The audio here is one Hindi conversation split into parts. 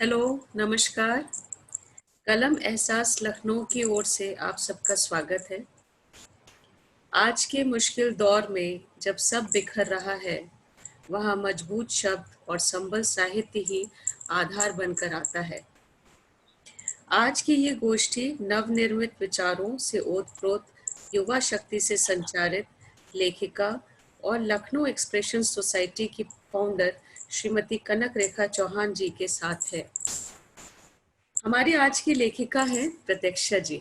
हेलो, नमस्कार। कलम एहसास लखनऊ की ओर से आप सबका स्वागत है। आज के मुश्किल दौर में जब सब बिखर रहा है, वहाँ मजबूत शब्द और संबल साहित्य ही आधार बनकर आता है। आज की ये गोष्ठी नवनिर्मित विचारों से ओतप्रोत युवा शक्ति से संचारित लेखिका और लखनऊ एक्सप्रेशन सोसाइटी की फाउंडर श्रीमती कनक रेखा चौहान जी के साथ है। हमारी आज की लेखिका हैं प्रतीक्षा जी।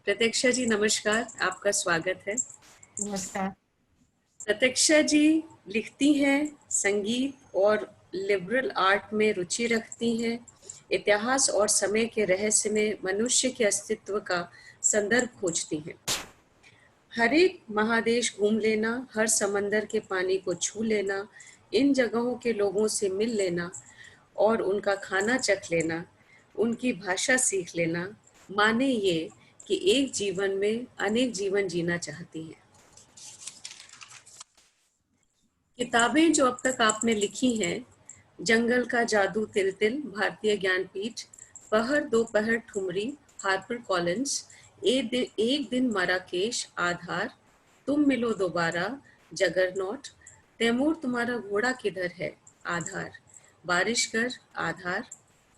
प्रतीक्षा जी नमस्कार, आपका स्वागत है। नमस्कार। प्रतीक्षा जी लिखती हैं, संगीत और लिबरल आर्ट में रुचि रखती हैं, इतिहास और समय के रहस्य में मनुष्य के अस्तित्व का संदर्भ खोजती हैं। हर एक महादेश घूम लेना, हर समंदर के पानी को छू लेना, इन जगहों के लोगों से मिल लेना और उनका खाना चख लेना, उनकी भाषा सीख लेना, माने ये कि एक जीवन में अनेक जीवन जीना चाहती हैं। किताबें जो अब तक आपने लिखी हैं, जंगल का जादू तिल तिल, भारतीय ज्ञानपीठ, पहर दोपहर ठुमरी, हार्पर कॉलिंस, एक दिन मराकेश, आधार, तुम मिलो दोबारा, जगरनॉट, तैमूर तुम्हारा घोड़ा किधर है, आधार, बारिशगर, आधार,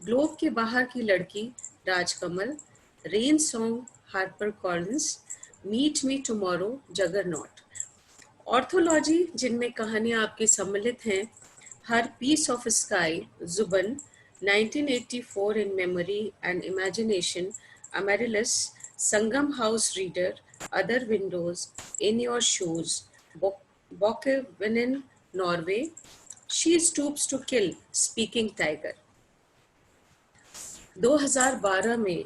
ग्लोब के बाहर की लड़की, Rajkamal, rain song, Harper Collins, meet me tomorrow, Juggernaut. Anthology जिनमें कहानियां आपकी सम्मिलित हैं, हर piece of sky, Zubaan, 1984 in memory and imagination, Amaryllis, Sangam house reader, other windows, in your shoes, बॉकेविनिन, Norway, she stoops to kill, speaking tiger. 2012 में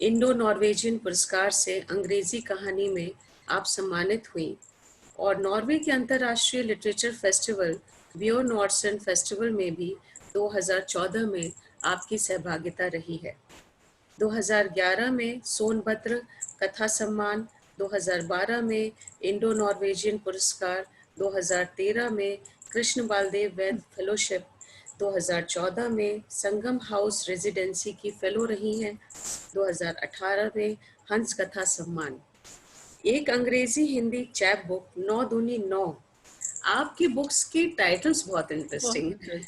इंडो नॉर्वेजियन पुरस्कार से अंग्रेजी कहानी में आप सम्मानित हुई और नॉर्वे के अंतर्राष्ट्रीय लिटरेचर फेस्टिवल बियो नॉर्सन फेस्टिवल में भी 2014 में आपकी सहभागिता रही है। 2011 में सोनभद्र कथा सम्मान, 2012 में इंडो नॉर्वेजियन पुरस्कार, 2013 में कृष्ण बालदेव वैद्य फेलोशिप, 2014 में संगम हाउस रेजिडेंसी की फेलो रही हैं, 2018 में हंस कथा सम्मान। एक अंग्रेजी हिंदी चैप बुक 9 दूनी 9। आपकी बुक्स की टाइटल्स बहुत इंटरेस्टिंग है।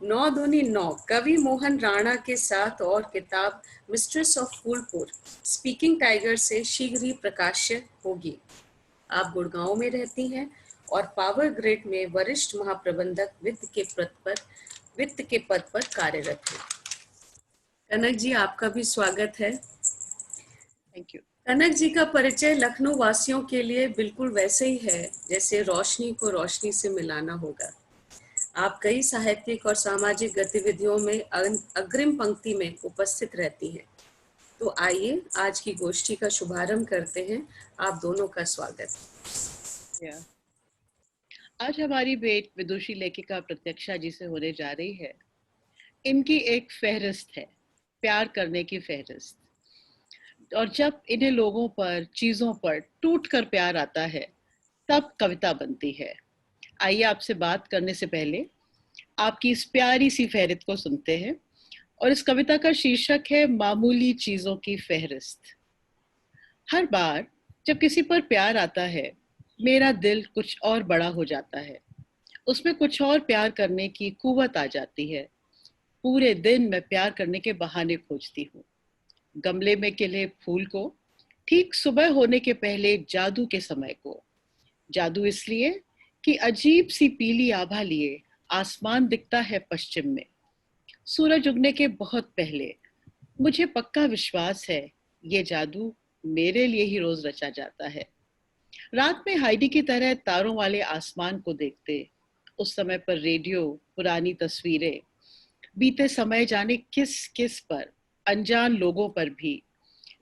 9 दूनी 9, कवि मोहन राणा के साथ और किताब mistress of Phulpur, speaking tiger से शीघ्र ही प्रकाश्य होगी। आप गुड़गांव में रहती हैं और पावर ग्रिड में वरिष्ठ महाप्रबंधक वित्त के पद पर कार्यरत हैं। कनक जी, आपका भी स्वागत है। Thank you. कनक जी का परिचय लखनऊ वासियों के लिए बिल्कुल वैसे ही है जैसे रोशनी को रोशनी से मिलाना होगा। आप कई साहित्यिक और सामाजिक गतिविधियों में अग्रिम पंक्ति में उपस्थित रहती हैं। तो आइए आज की गोष्ठी का शुभारंभ करते हैं। आप दोनों का स्वागत। आज हमारी भेंट विदुषी लेखिका प्रतीक्षा जी से होने जा रही है। इनकी एक फहरिस्त है, प्यार करने की फहरिस्त। और जब इन्हें लोगों पर, चीजों पर टूट कर प्यार आता है, तब कविता बनती है। आइए आपसे बात करने से पहले आपकी इस प्यारी सी फहरिस्त को सुनते हैं। और इस कविता का शीर्षक है मामूली चीजों की फहरिस्त। हर बार जब किसी पर प्यार आता है, मेरा दिल कुछ और बड़ा हो जाता है। उसमें कुछ और प्यार करने की कुव्वत आ जाती है। पूरे दिन मैं प्यार करने के बहाने खोजती हूँ। गमले में खिले फूल को, ठीक सुबह होने के पहले जादू के समय को। जादू इसलिए कि अजीब सी पीली आभा लिए आसमान दिखता है पश्चिम में। सूरज उगने के बहुत पहले। मुझे पक्का विश्वास है ये जादू मेरे लिए ही रोज रचा जाता है। रात में हाइडी की तरह तारों वाले आसमान को देखते, उस समय पर रेडियो, पुरानी तस्वीरें, बीते समय जाने किस किस पर, अनजान लोगों पर भी,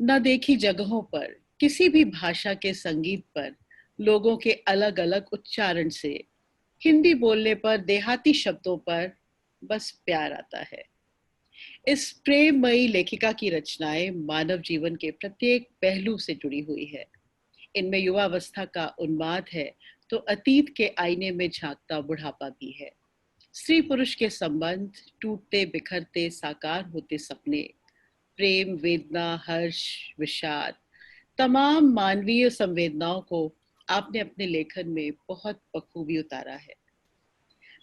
न देखी जगहों पर, किसी भी भाषा के संगीत पर, लोगों के अलग अलग उच्चारण से, हिंदी बोलने पर, देहाती शब्दों पर बस प्यार आता है। इस प्रेममयी लेखिका की रचनाएं मानव जीवन के प्रत्येक पहलू से जुड़ी हुई है। इनमें युवावस्था का उन्माद है तो अतीत के आईने में झांकता बुढ़ापा भी है। स्त्री पुरुष के संबंध, टूटते बिखरते साकार होते सपने, प्रेम, वेदना, हर्ष, विषाद, तमाम मानवीय संवेदनाओं को आपने अपने लेखन में बहुत बखूबी उतारा है।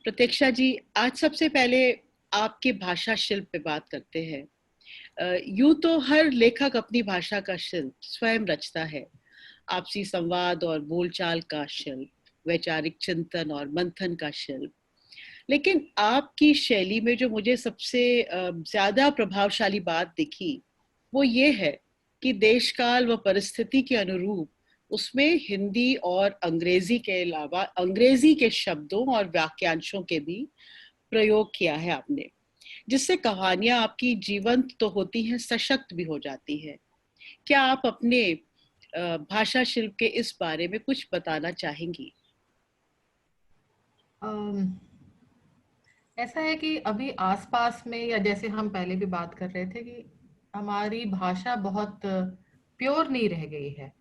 प्रतीक्षा जी, आज सबसे पहले आपके भाषा शिल्प पे बात करते हैं। यूं तो हर लेखक अपनी भाषा का शिल्प स्वयं रचता है। आपसी संवाद और बोलचाल का शिल्प, वैचारिक चिंतन और मंथन का शिल्प। लेकिन आपकी शैली में जो मुझे सबसे ज्यादा प्रभावशाली बात दिखी वो ये है कि देशकाल व परिस्थिति के अनुरूप उसमें हिंदी और अंग्रेजी के अलावा अंग्रेजी के शब्दों और वाक्यांशों के भी प्रयोग किया है आपने, जिससे कहानियां आपकी जीवंत तो होती हैं, सशक्त भी हो जाती है। क्या आप अपने भाषा शिल्प के इस बारे में कुछ बताना चाहेंगी? ऐसा है कि अभी आसपास में, या जैसे हम पहले भी बात कर रहे थे कि हमारी भाषा बहुत प्योर नहीं रह गई है।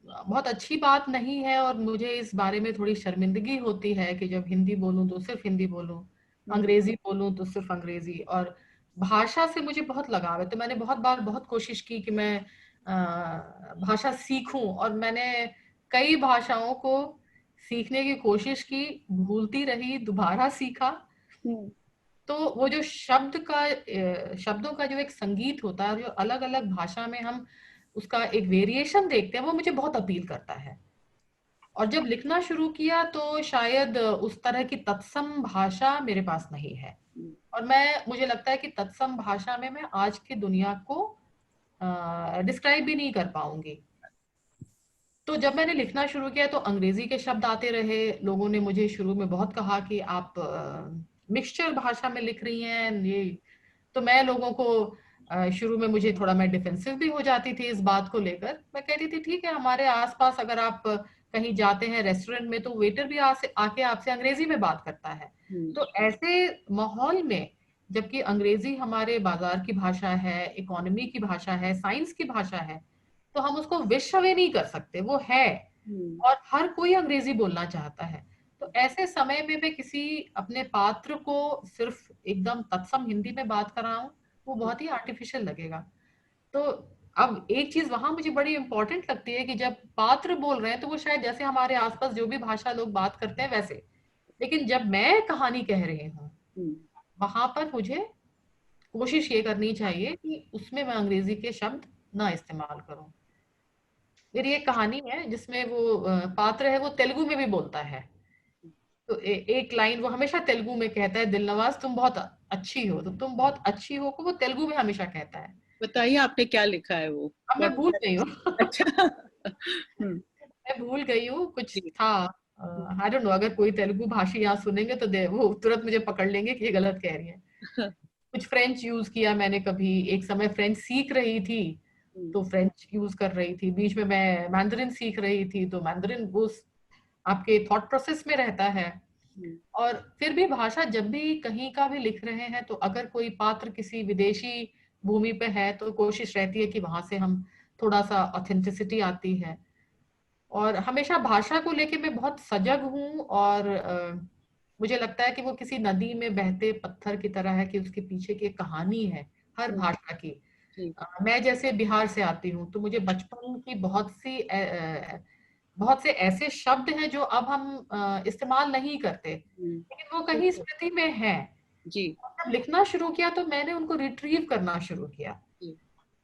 बहुत अच्छी बात नहीं है, और मुझे इस बारे में थोड़ी शर्मिंदगी होती है कि जब हिंदी बोलूं तो सिर्फ हिंदी बोलूं, अंग्रेजी बोलूं तो सिर्फ अंग्रेजी। और भाषा से मुझे बहुत लगाव है, तो मैंने बहुत बार बहुत कोशिश की कि मैं भाषा सीखूं, और मैंने कई भाषाओं को सीखने की कोशिश की, भूलती रही, दोबारा सीखा। तो वो जो शब्दों का जो एक संगीत होता है, जो अलग अलग भाषा में हम उसका एक वेरिएशन देखते हैं, वो मुझे बहुत अपील करता है। और जब लिखना शुरू किया तो शायद उस तरह की तत्सम भाषा मेरे पास नहीं है, और मुझे लगता है कि तत्सम भाषा में मैं आज की दुनिया को डिस्क्राइब भी नहीं कर पाऊंगी। तो जब मैंने लिखना शुरू किया तो अंग्रेजी के शब्द आते रहे। लोगों ने मुझे शुरू में बहुत कहा कि आप मिक्सचर भाषा में लिख रही हैं ये। तो मैं लोगों को शुरू में मुझे थोड़ा, मैं डिफेंसिव भी हो जाती थी इस बात को लेकर। मैं कहती थी ठीक है, हमारे आसपास अगर आप कहीं जाते हैं रेस्टोरेंट में, तो वेटर भी आके आपसे अंग्रेजी में बात करता है। तो ऐसे माहौल में, जबकि अंग्रेजी हमारे बाजार की भाषा है, इकोनॉमी की भाषा है, साइंस की भाषा है, तो हम उसको विश्व में नहीं कर सकते, वो है। और हर कोई अंग्रेजी बोलना चाहता है। तो ऐसे समय में मैं किसी अपने पात्र को सिर्फ एकदम तत्सम हिंदी में बात कर रहा हूँ, वो बहुत ही आर्टिफिशियल लगेगा। तो अब एक चीज वहां मुझे बड़ी इंपॉर्टेंट लगती है कि जब पात्र बोल रहे हैं तो वो शायद जैसे हमारे आसपास जो भी भाषा लोग बात करते हैं वैसे, लेकिन जब मैं कहानी कह रही हूँ, वहां पर मुझे कोशिश ये करनी चाहिए कि उसमें मैं अंग्रेजी के शब्द ना इस्तेमाल करूं। मेरी एक कहानी है जिसमें वो पात्र है, वो तेलुगु में भी बोलता है। तो एक लाइन वो हमेशा तेलुगु में कहता है, दिलनवाज तुम बहुत अच्छी हो। तो तुम बहुत अच्छी हो को वो तेलुगु में हमेशा कहता है। बताइए आपने क्या लिखा है वो? अब मैं भूल गई हूँ। अच्छा। मैं भूल गई हूँ, कुछ जी। था। आई डोंट नो, अगर कोई तेलुगु भाषी यहाँ सुनेंगे तो वो तुरंत मुझे पकड़ लेंगे कि ये गलत कह रही है। कुछ फ्रेंच यूज किया मैंने, कभी एक समय फ्रेंच सीख रही थी तो फ्रेंच यूज कर रही थी, बीच में मैं मैंdarin सीख रही थी तो मैंdarin वो आपके थॉट प्रोसेस में रहता है। और फिर भी भाषा जब भी कहीं का भी लिख रहे हैं, तो अगर कोई पात्र किसी विदेशी भूमि पे है तो कोशिश रहती है कि वहां से हम थोड़ा सा ऑथेंटिसिटी आती है। और हमेशा भाषा को लेके मैं बहुत सजग हूँ, और मुझे लगता है कि वो किसी नदी में बहते पत्थर की तरह है कि उसके पीछे की एक कहानी है हर भाषा की। मैं जैसे बिहार से आती हूँ, तो मुझे बचपन की बहुत से ऐसे शब्द हैं जो अब हम इस्तेमाल नहीं करते, लेकिन वो कहीं स्मृति में है। जी। जब लिखना शुरू किया तो मैंने उनको रिट्रीव करना शुरू किया।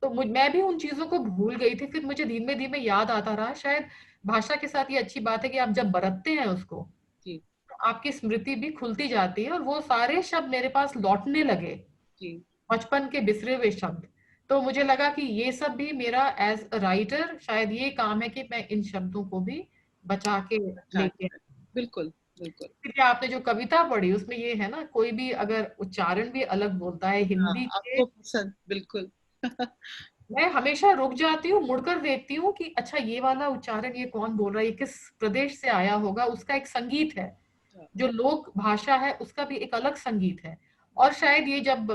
तो मैं भी उन चीजों को भूल गई थी, फिर मुझे धीमे धीमे याद आता रहा। शायद भाषा के साथ ये अच्छी बात है कि आप जब बरतते हैं उसको, तो आपकी स्मृति भी खुलती जाती है, और वो सारे शब्द मेरे पास लौटने लगे, बचपन के बिसरे हुए शब्द। तो मुझे लगा कि ये सब भी मेरा एज अ राइटर शायद ये काम है कि मैं इन शब्दों को भी बचा के लेके। बिल्कुल बिल्कुल। क्योंकि आपने जो कविता पढ़ी उसमें ये है ना, कोई भी अगर उच्चारण भी अलग बोलता है हिंदी के, आपको पसंद, बिल्कुल। मैं हमेशा रुक जाती हूँ, मुड़कर देखती हूँ कि अच्छा ये वाला उच्चारण ये कौन बोल रहा है, ये किस प्रदेश से आया होगा, उसका एक संगीत है। जो लोक भाषा है उसका भी एक अलग संगीत है। और शायद ये जब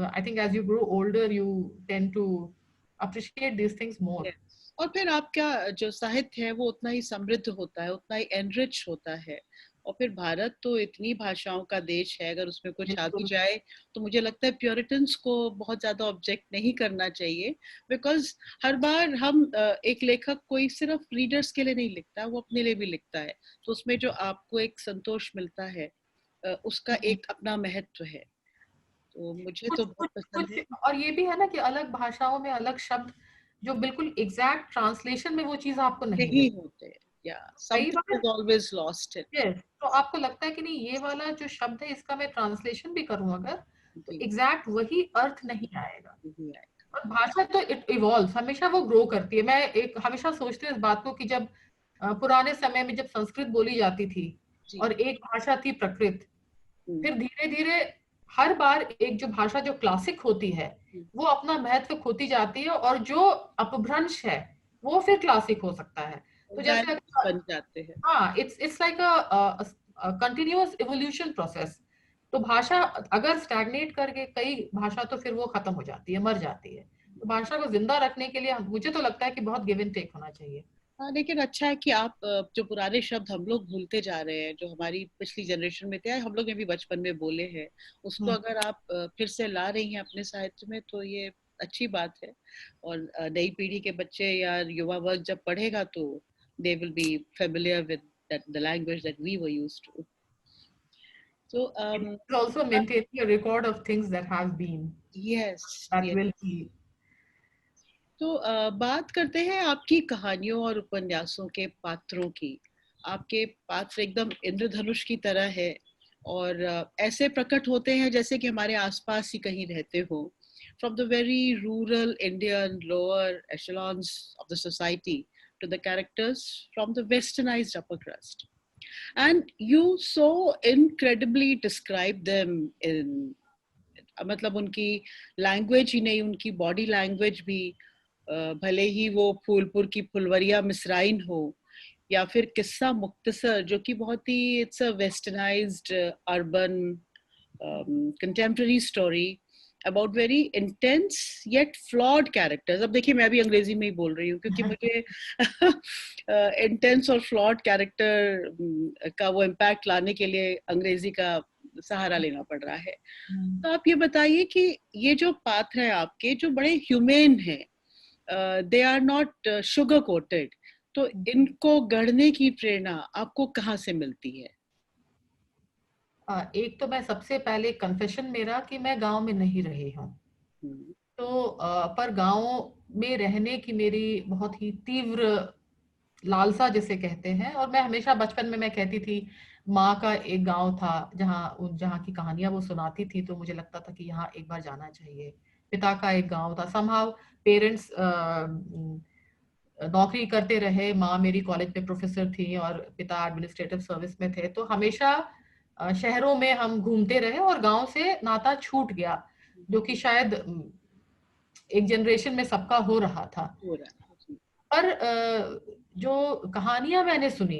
I think as you grow older you tend to appreciate this things more. और फिर आपका जो साहित्य है वो उतना ही समृद्ध होता है, उतना ही एनरिच होता है, और फिर भारत तो इतनी भाषाओं का देश है, अगर उसमें कुछ आ भी बिल्कुल। जाए तो मुझे लगता है प्योरिटन्स को बहुत ज्यादा ऑब्जेक्ट नहीं करना चाहिए, बिकॉज हर बार हम एक लेखक कोई सिर्फ रीडर्स के लिए नहीं लिखता, वो अपने लिए भी लिखता है, तो उसमें जो आपको एक संतोष मिलता है उसका एक अपना महत्व है, तो मुझे कुछ तो बहुत कुछ पसंद कुछ है। और ये भी है ना कि अलग भाषाओं में अलग शब्द जो बिल्कुल एग्जैक्ट ट्रांसलेशन में वो चीज आपको नहीं नहीं मिलती। होते, या कई something bar is always lost in. yes, तो आपको लगता है कि नहीं ये वाला जो शब्द है इसका मैं ट्रांसलेशन भी करूं अगर तो जी, एग्जैक्ट वही अर्थ नहीं आएगा। नहीं आए। और भाषा तो इट इवॉल्व, हमेशा वो ग्रो करती है। मैं एक हमेशा सोचती हूँ इस बात को कि जब पुराने समय में जब संस्कृत बोली जाती थी जी। और एक भाषा थी प्रकृत, हम्म, फिर धीरे धीरे हर बार एक जो भाषा जो क्लासिक होती है हम्म, वो अपना महत्व खोती जाती है और जो अपभ्रंश है वो फिर क्लासिक हो सकता है। तो जैसे डायलेक्ट्स बन जाते हैं। हाँ, it's like a continuous evolution process. तो भाषा अगर स्टैग्नेट करके कई भाषा तो फिर वो खत्म हो जाती है, मर जाती है। तो भाषा को जिंदा रखने के लिए मुझे तो लगता है कि बहुत गिव एंड टेक होना चाहिए। हाँ, लेकिन अच्छा है कि आप जो पुराने शब्द हम लोग भूलते जा रहे हैं, जो हमारी पिछली जनरेशन में थे, हम लोग ने भी बचपन में बोले हैं, उसको हम्म। अगर आप फिर से ला रही हैं अपने साहित्य में, तो ये अच्छी बात है। और नई पीढ़ी के बच्चे या युवा वर्ग जब पढ़ेगा तो they will be familiar with the language that we were used to. So It's also maintaining a record of things that have been, yes, that yes. will be. तो बात करते हैं आपकी कहानियों और उपन्यासों के पात्रों की। आपके पात्र एकदम इंद्रधनुष की तरह है और ऐसे प्रकट होते हैं जैसे कि हमारे आसपास ही कहीं रहते हो। From the very rural Indian lower echelons of the society to the characters from the westernized upper crust. And you so incredibly describe them in, मतलब उनकी लैंग्वेज ही नहीं, उनकी बॉडी लैंग्वेज भी, भले ही वो फूलपुर की फुलवरिया मिसराइन हो या फिर किस्सा मुख्तसर जो कि बहुत ही it's a westernized urban contemporary story about very intense yet flawed characters. अब देखिए मैं अभी अंग्रेजी में ही बोल रही हूँ क्योंकि मुझे इंटेंस और फ्लॉड कैरेक्टर का वो इम्पैक्ट लाने के लिए अंग्रेजी का सहारा लेना पड़ रहा है। तो आप ये बताइए कि ये जो पात्र है आपके जो बड़े ह्यूमेन हैं, they are not sugar coated, तो इनको गढ़ने की प्रेरणा आपको कहाँ से मिलती है? एक तो मैं सबसे पहले कन्फेशन मेरा कि मैं गांव में नहीं रही हूँ। तो पर गांव में रहने की मेरी बहुत ही तीव्र लालसा जिसे कहते हैं, और मैं हमेशा बचपन में मैं कहती थी माँ का एक गांव था जहाँ जहाँ की कहानियां वो सुनाती थी, तो मुझे लगता था कि यहाँ एक बार जाना चाहिए। पिता का एक गांव था। समहाउ पेरेंट्स नौकरी करते रहे, माँ मेरी कॉलेज में प्रोफेसर थी और पिता एडमिनिस्ट्रेटिव सर्विस में थे, तो हमेशा शहरों में हम घूमते रहे और गांव से नाता छूट गया, जो कि शायद एक जनरेशन में सबका हो रहा था। हो रहा है। पर जो कहानियां मैंने सुनी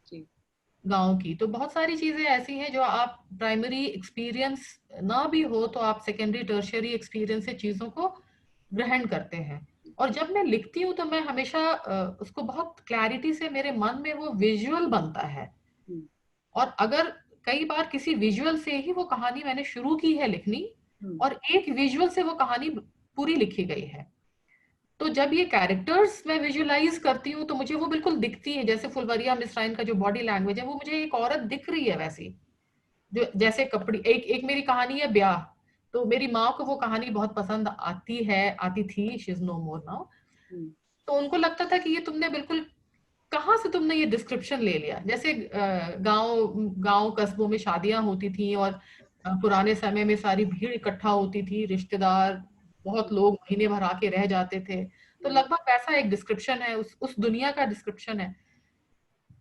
जी, गांव की, तो बहुत सारी चीजें ऐसी हैं जो आप प्राइमरी एक्सपीरियंस ना भी हो तो आप सेकेंडरी टर्शियरी एक्सपीरियंस से चीजों को ग्रहण करते हैं। और जब मैं लिखती हूँ तो मैं हमेशा उसको बहुत क्लैरिटी से, मेरे मन में वो विजुअल बनता है। हम्म, और अगर कई बार किसी विजुअल से ही वो कहानी मैंने शुरू की है लिखनी, हम्म, और एक विजुअल से वो कहानी पूरी लिखी गई है, तो जब ये कैरेक्टर्स मैं विजुअलाइज करती हूँ तो मुझे वो बिल्कुल दिखती है। जैसे फुलवरिया मिसराइन का जो बॉडी लैंग्वेज है वो मुझे एक औरत दिख रही है वैसी, जो जैसे कपड़े। एक एक मेरी कहानी है ब्याह, तो मेरी माँ को वो कहानी बहुत पसंद आती थी, she is no more now. Hmm, तो उनको लगता था कि ये तुमने बिल्कुल कहाँ से तुमने ये डिस्क्रिप्शन ले लिया। जैसे गांव गांव कस्बों में शादियां होती थी और पुराने समय में सारी भीड़ इकट्ठा होती थी, रिश्तेदार बहुत लोग महीने भर आके रह जाते थे, तो लगभग वैसा एक डिस्क्रिप्शन है, उस दुनिया का डिस्क्रिप्शन है।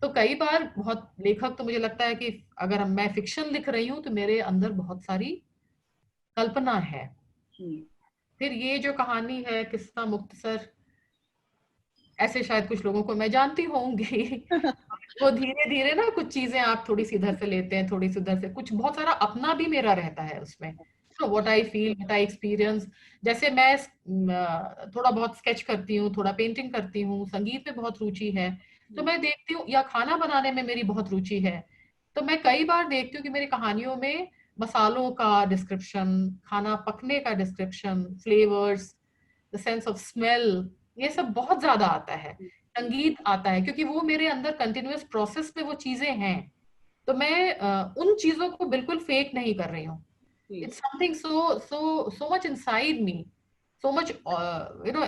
तो कई बार बहुत लेखक, तो मुझे लगता है कि अगर मैं फिक्शन लिख रही हूँ तो मेरे अंदर बहुत सारी कल्पना है। हम्म, फिर ये जो कहानी है किस्सा मुख्तसर, ऐसे शायद कुछ लोगों को मैं जानती होंगी वो धीरे धीरे ना कुछ चीजें आप थोड़ी सी इधर से लेते हैं, थोड़ी सी उधर से, कुछ बहुत सारा अपना भी मेरा रहता है उसमें। तो what I feel, what I experience. जैसे मैं थोड़ा बहुत स्केच करती हूँ, थोड़ा पेंटिंग करती हूँ, संगीत में बहुत रुचि है, तो मैं देखती हूँ, या खाना बनाने में मेरी बहुत रुचि है, तो मैं कई बार देखती हूँ कि मेरी कहानियों में मसालों का डिस्क्रिप्शन, खाना पकने का description, flavours, the sense of smell, ये सब बहुत ज्यादा आता है। संगीत आता है, क्योंकि वो मेरे अंदर कंटिन्यूअस प्रोसेस में वो चीजें हैं। तो मैं उन चीजों को बिल्कुल फेक नहीं कर रही हूँ। It's something so much inside me, so much you know,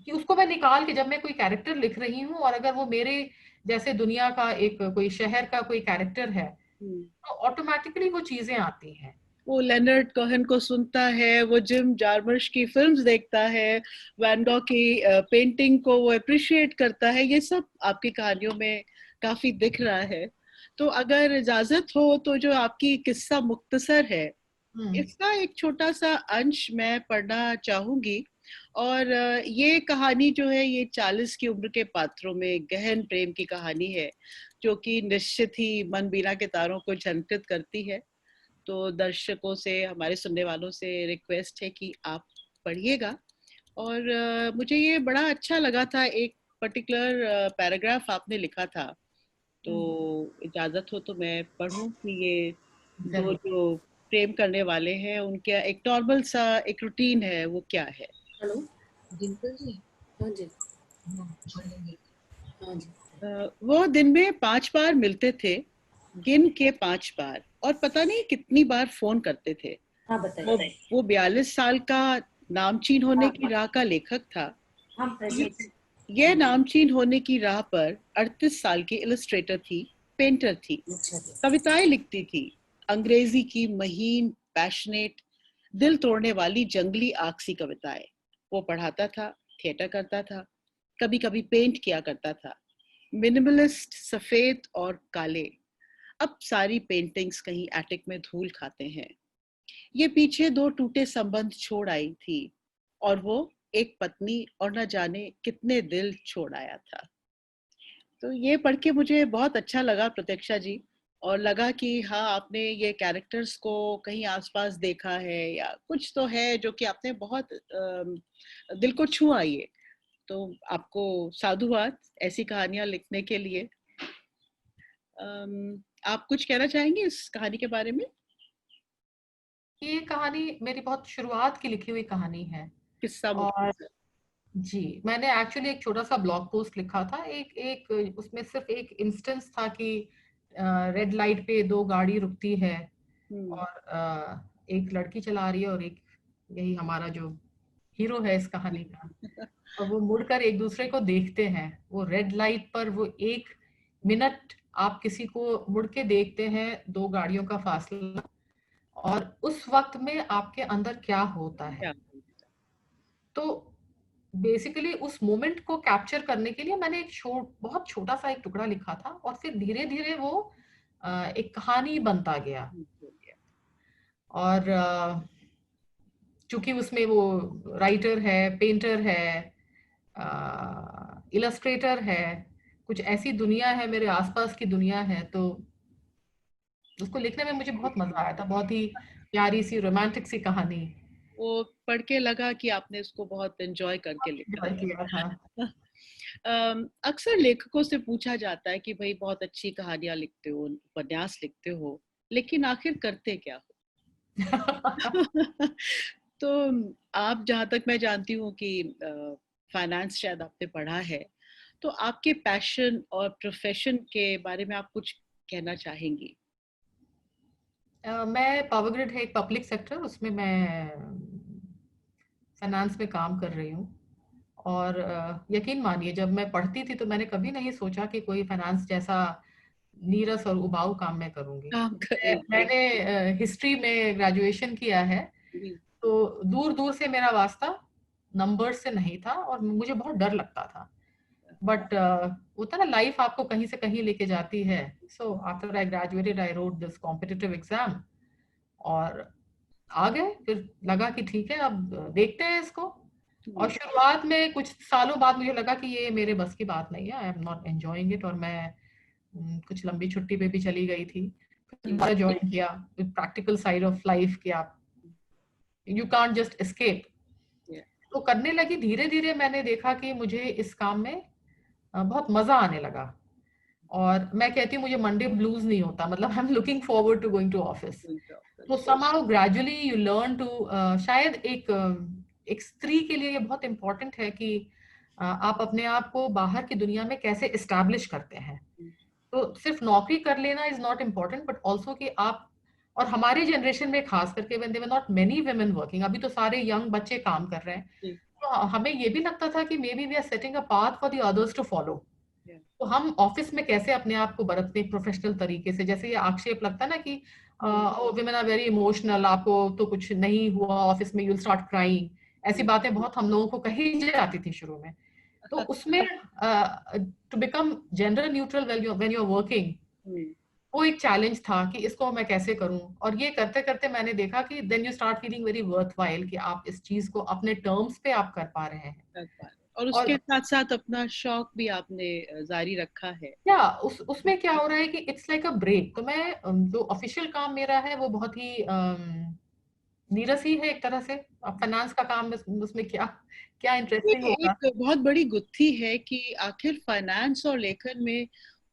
कि उसको मैं निकाल के जब मैं कोई कैरेक्टर लिख रही हूँ, और अगर वो मेरे जैसे दुनिया का एक कोई शहर का कोई कैरेक्टर है, तो ऑटोमेटिकली वो चीजें आती हैं। वो लेनर्ड कोहेन को सुनता है, वो जिम जार्मश की फिल्म्स देखता है, वैन गॉग की पेंटिंग को वो अप्रिशिएट करता है, ये सब आपकी कहानियों में काफी दिख रहा है। तो अगर इजाजत हो तो जो आपकी किस्सा मुख्तसर है, इसका एक छोटा सा अंश मैं पढ़ना चाहूंगी। और ये कहानी जो है, ये 40 की उम्र के पात्रों में गहन प्रेम की कहानी है, जो कि निश्चित ही मनबीना के तारों को झनकृत करती है। तो दर्शकों से, हमारे सुनने वालों से रिक्वेस्ट है कि आप पढ़िएगा। और मुझे ये बड़ा अच्छा लगा था, एक पर्टिकुलर पैराग्राफ आपने लिखा था, तो इजाजत हो तो मैं पढ़ूं कि ये दो जो प्रेम करने वाले हैं, उनका एक नॉर्मल सा एक रूटीन है, वो क्या है। हेलो डिंपल जी। हाँ जी। हाँ जी। वो दिन में 5 बार मिलते थे, गिन के 5 बार, और पता नहीं कितनी बार फोन करते थे। हाँ बताइए। वो 42 साल का नामचीन होने की राह का लेखक था। यह नामचीन होने की राह पर 38 साल की इलस्ट्रेटर थी, पेंटर थी, कविताएं लिखती थी, अंग्रेजी की महीन, पैशनेट, दिल तोड़ने वाली जंगली आग सी कविताएं। वो पढ़ाता था, थिएटर करता था, कभी कभी पेंट किया करता था। मिनिमलिस्ट, सफेद और काले। अब सारी पेंटिंग्स कहीं एटिक में धूल खाते हैं। ये पीछे 2 टूटे संबंध छोड़ आई थी, और वो एक पत्नी, और न जाने कितने दिल छोड़ आया था। तो ये पढ़ के मुझे बहुत अच्छा लगा प्रतीक्षा जी, और लगा कि हाँ, आपने ये कैरेक्टर्स को कहीं आसपास देखा है, या कुछ तो है जो कि आपने बहुत दिल को छू आई है। तो आपको साधुवाद ऐसी कहानियां लिखने के लिए। आप कुछ कहना चाहेंगे इस कहानी के बारे में? ये कहानी मेरी बहुत शुरुआत की लिखी हुई कहानी है। किस्सा और जी, मैंने एक्चुअली एक छोटा सा ब्लॉग पोस्ट लिखा था। एक उसमें सिर्फ एक इंस्टेंस था कि रेड लाइट पे 2 गाड़ी रुकती है, और एक लड़की चला रही है, और एक यही हमारा जो हीरो है इस कहानी का, और वो मुड़कर एक दूसरे को देखते हैं। वो रेड लाइट पर वो 1 मिनट आप किसी को मुड़ के देखते हैं, 2 गाड़ियों का फासला, और उस वक्त में आपके अंदर क्या होता है। तो बेसिकली उस मोमेंट को कैप्चर करने के लिए मैंने बहुत छोटा सा एक टुकड़ा लिखा था, और फिर धीरे धीरे वो एक कहानी बनता गया। और चूंकि उसमें वो राइटर है, पेंटर है, इलस्ट्रेटर है, कुछ ऐसी दुनिया है, मेरे आसपास की दुनिया है, तो उसको लिखने में मुझे बहुत मजा आया था। बहुत ही प्यारी सी रोमांटिक सी कहानी। वो पढ़ के लगा कि आपने उसको बहुत एंजॉय करके लिखा था। अक्सर लेखकों से पूछा जाता है कि भाई बहुत अच्छी कहानियां लिखते हो, उपन्यास लिखते हो, लेकिन आखिर करते क्या हो? तो आप, जहां तक मैं जानती हूँ कि फाइनेंस शायद आपने पढ़ा है, तो आपके पैशन और प्रोफेशन के बारे में आप कुछ कहना चाहेंगी? मैं पावर ग्रिड है एक पब्लिक सेक्टर, उसमें मैं फाइनेंस में काम कर रही हूँ। और यकीन मानिए, जब मैं पढ़ती थी तो मैंने कभी नहीं सोचा कि कोई फाइनेंस जैसा नीरस और उबाऊ काम मैं करूंगी। मैंने हिस्ट्री में ग्रेजुएशन किया है, तो दूर दूर से मेरा वास्ता नंबर्स से नहीं था, और मुझे बहुत डर लगता था। बट होता ना, लाइफ आपको कहीं से कहीं लेके जाती है। So after I graduated I wrote this competitive exam, और आ गए। फिर लगा कि ठीक है, अब देखते हैं इसको। और शुरुआत में कुछ सालों बाद मुझे लगा कि ये मेरे बस की बात नहीं है, I am not enjoying it, और मैं कुछ लंबी छुट्टी पे भी चली गई थी। फिर ज्वाइन किया प्रैक्टिकल साइड ऑफ लाइफ की, आप यू कांट जस्ट एस्केप। तो करने लगी धीरे धीरे। मैंने देखा कि मुझे इस काम में बहुत मजा आने लगा। और मैं कहती हूँ मुझे मंडे ब्लूज नहीं होता, मतलब I am looking forward to going to office. तो somehow gradually you learn to शायद एक स्त्री के लिए ये बहुत इम्पोर्टेंट है कि आप अपने आप को बाहर की दुनिया में कैसे इस्टेब्लिश करते हैं। तो सिर्फ नौकरी कर लेना is not important, but also कि आप, और हमारे जनरेशन में खास करके when there were not many women working, अभी तो सारे यंग बच्चे काम कर रहे हैं, तो हमें ये भी लगता था कि maybe we are setting a path for the others to follow. तो हम ऑफिस में कैसे अपने आप को बरतते प्रोफेशनल तरीके से, जैसे ये आक्षेप लगता है ना कि विमेन आर वेरी इमोशनल, आपको तो कुछ नहीं हुआ ऑफिस में, यू विल स्टार्ट क्राइंग, ऐसी बातें बहुत हम लोगों को कही जाती थी शुरू में। तो उसमें to become gender neutral when you are working, वो एक चैलेंज था कि इसको मैं कैसे करूं। और ये करते करते मैंने देखा कि then you start feeling very worthwhile कि आप इस चीज को अपने टर्म्स पे आप कर पा रहे हैं। और उसके साथ साथ अपना शौक भी आपने जारी रखा है। या उसमें क्या हो रहा है कि इट्स लाइक अ ब्रेक। तो मैं जो ऑफिशियल काम मेरा है वो बहुत ही नीरस ही है एक तरह से। अब फाइनेंस का काम उसमें क्या क्या इंटरेस्टिंग होगा। एक बहुत बड़ी गुत्थी है कि आखिर फाइनेंस और लेखन में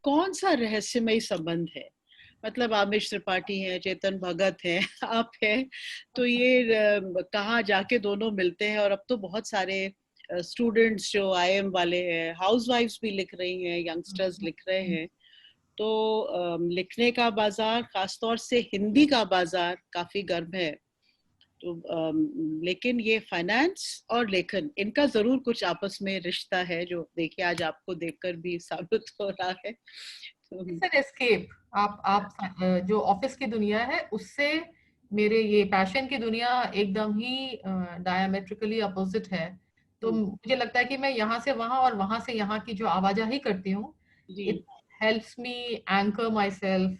कौन सा रहस्यमय संबंध है। मतलब आमिष त्रिपाठी हैं, चेतन भगत हैं, आप हैं, तो ये कहाँ जाके दोनों मिलते हैं। और अब तो बहुत सारे स्टूडेंट्स जो आईएम वाले हैं, हाउसवाइफ्स भी लिख रही हैं, यंगस्टर्स लिख रहे हैं। तो लिखने का बाजार, खासतौर से हिंदी का बाजार काफी गर्म है। तो लेकिन ये फाइनेंस और लेखन, इनका जरूर कुछ आपस में रिश्ता है, जो देखिए आज आपको देखकर भी साबित हो रहा है। तो एस्केप, आप जो ऑफिस की दुनिया है उससे मेरे ये पैशन की दुनिया एकदम ही डायमेट्रिकली अपोजिट है। तो मुझे लगता है कि मैं यहाँ से वहां और वहां से यहाँ की जो आवाजाही करती हूँ, it helps me anchor my self.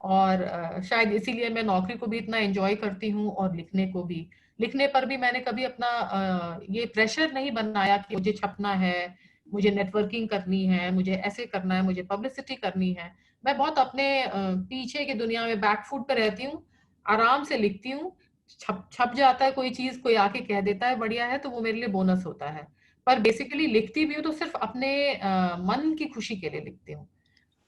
और शायद इसीलिए मैं नौकरी को भी इतना एंजॉय करती हूँ और लिखने को भी। लिखने पर भी मैंने कभी अपना ये प्रेशर नहीं बनाया कि मुझे छपना है, मुझे नेटवर्किंग करनी है, मुझे ऐसे करना है, मुझे पब्लिसिटी करनी है। मैं बहुत अपने पीछे की दुनिया में बैक फुट पे रहती हूँ, आराम से लिखती हूँ। छप जाता है कोई चीज, कोई आके कह देता है बढ़िया है, तो वो मेरे लिए बोनस होता है। पर बेसिकली लिखती भी हूँ तो सिर्फ अपने मन की खुशी के लिए लिखती हूँ।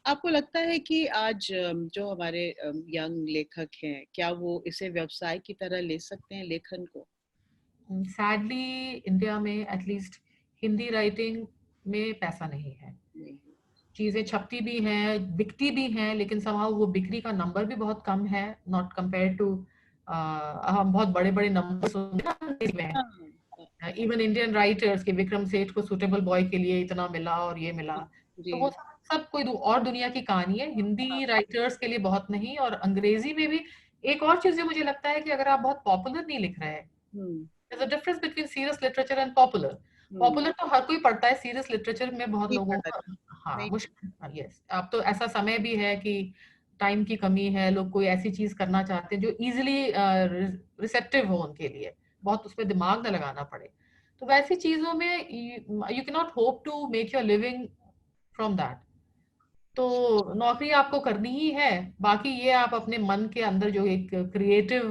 आपको लगता है कि आज जो हमारे यंग लेखक हैं, क्या वो इसे व्यवसाय की तरह ले सकते हैं लेखन को? सैडली इंडिया में एटलीस्ट हिंदी राइटिंग में पैसा नहीं है। चीजें छपती भी हैं, बिकती भी हैं, लेकिन समाउ वो बिक्री का नंबर भी बहुत कम है, नॉट कंपेयर टू हम बहुत बड़े बड़े नंबर सुनते हैं इवन इंडियन राइटर्स के, विक्रम सेठ को सुटेबल बॉय के लिए इतना मिला और ये मिला। तो वो सब कोई और दुनिया की कहानी है, हिंदी राइटर्स के लिए बहुत नहीं। और अंग्रेजी में भी एक और चीज जो मुझे लगता है कि अगर आप बहुत पॉपुलर नहीं लिख रहे हैं, there's a difference between serious literature and popular. Popular तो हर कोई पढ़ता है, सीरियस लिटरेचर में बहुत लोगों का हाँ मुश्किल। यस, अब तो ऐसा समय भी है कि टाइम की कमी है, लोग कोई ऐसी चीज करना चाहते हैं जो इजीली रिसेप्टिव हो उनके लिए, बहुत उसमें दिमाग न लगाना पड़े। तो वैसी चीजों में you can not hope to make your living from that. तो नौकरी आपको करनी ही है, बाकी ये आप अपने मन के अंदर जो एक क्रिएटिव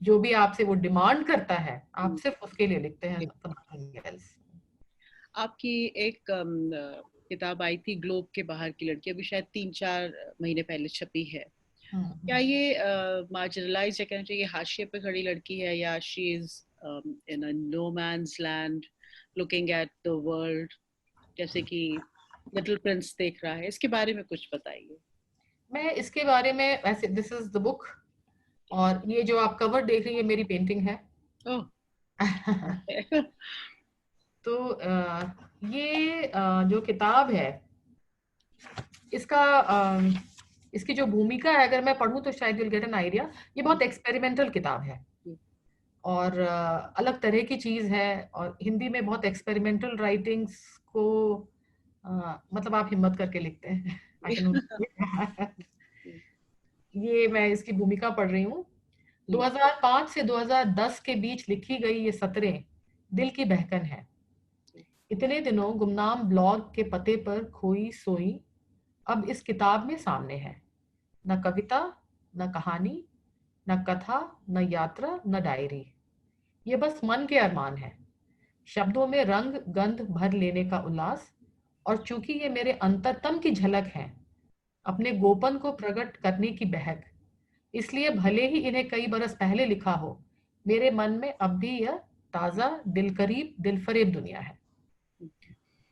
जो भी आपसे वो डिमांड करता है, आप सिर्फ उसके लिए लिखते हैं। आपकी एक किताब आई थी ग्लोब के बाहर की लड़की, अभी शायद 3-4 महीने पहले छपी है। क्या ये मार्जिनलाइज, या कहना चाहिए हाशिए पे खड़ी लड़की है, या she is in a no man's land looking at the world, जैसे कि लिटिल प्रिंस देख रहा है? इसके बारे में कुछ बताइए। मैं इसके बारे में, वैसे दिस इज द बुक, और ये जो आप कवर देख रही है मेरी पेंटिंग है। तो ये जो किताब है, इसका इसकी जो भूमिका है, अगर मैं पढ़ूं तो शायद you'll get an idea। ये बहुत एक्सपेरिमेंटल किताब है और अलग तरह की चीज है, और हिंदी में बहुत एक्सपेरिमेंटल राइटिंग्स को मतलब आप हिम्मत करके लिखते हैं। ये मैं इसकी भूमिका पढ़ रही हूँ। 2005 से 2010 के बीच लिखी गई ये सतरें दिल की बहकन है। इतने दिनों गुमनाम ब्लॉग के पते पर खोई सोई, अब इस किताब में सामने है। न कविता, न कहानी, न कथा, न यात्रा, न डायरी, ये बस मन के अरमान है। शब्दों में रंग गंध भर लेने का उल्लास, और चूंकि ये मेरे अंतरतम की झलक है, अपने गोपन को प्रकट करने की बहक, इसलिए भले ही इन्हें कई बरस पहले लिखा हो, मेरे मन में अब भी यह ताजा, दिलकरीब, दिलफरेब दुनिया है।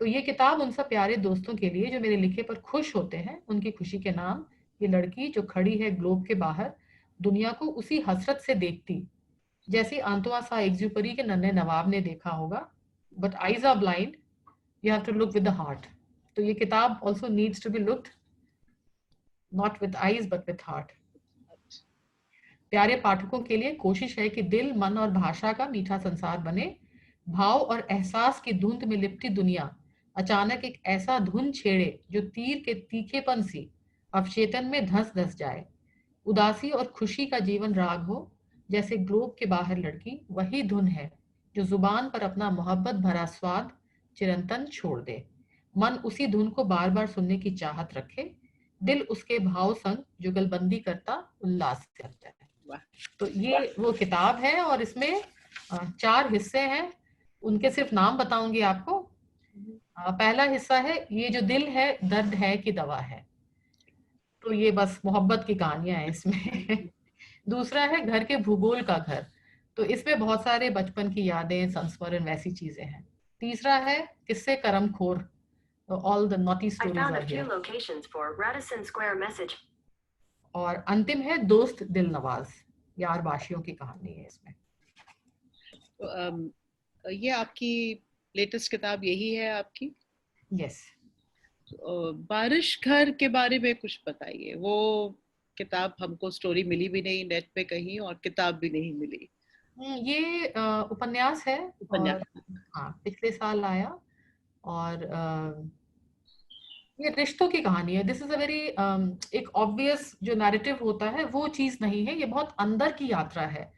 तो ये किताब उन सब प्यारे दोस्तों के लिए जो मेरे लिखे पर खुश होते हैं, उनकी खुशी के नाम। ये लड़की जो खड़ी है ग्लोब के बाहर, दुनिया को उसी हसरत से देखती जैसे आंतोआ सा एग्जुपरी के नन्हे नवाब ने देखा होगा। But eyes are blind, you have to look with the heart. तो ये किताब also needs to be looked not with eyes but with heart. प्यारे पाठकों के लिए कोशिश है कि दिल, मन और भाषा का मीठा संसार बने। भाव और एहसास की धुंध में लिपटी दुनिया अचानक एक ऐसा धुन छेड़े जो तीर के तीखेपन सी अवचेतन में धंस धंस जाए। उदासी और खुशी का जीवन राग हो, जैसे ग्लोब के बाहर लड़की वही धुन है जो जुबान पर अपना मोहब्बत भरा स्वाद चिरंतन छोड़ दे। मन उसी धुन को बार बार सुनने की चाहत रखे, दिल उसके भाव संग जुगलबंदी करता उल्लास करता है। तो ये वो किताब है और इसमें 4 हिस्से हैं। उनके सिर्फ नाम बताऊंगी आपको। पहला हिस्सा है ये जो दिल है दर्द है कि दवा है, तो ये बस मोहब्बत की कहानियां हैं इसमें। दूसरा है घर के भूगोल का घर, तो इसमें बहुत सारे बचपन की यादें, संस्मरण, वैसी चीजें हैं। तीसरा है किस्से करमखोर, all the naughty stories are here. और अंतिम है दोस्त दिल नवाज, यार बाशियों की कहानी है इसमें। ये आपकी लेटेस्ट किताब यही है आपकी? यस। बारिश घर के बारे में कुछ बताइए। वो किताब हमको स्टोरी मिली भी नहीं नेट पे कहीं, और किताब भी नहीं मिली। ये उपन्यास है। उपन्यास। और हाँ, पिछले साल आया। और ये रिश्तों की कहानी है। दिस इज अ वेरी एक ऑब्वियस जो नैरेटिव होता है वो चीज नहीं है। ये बहुत अंदर की यात्रा है,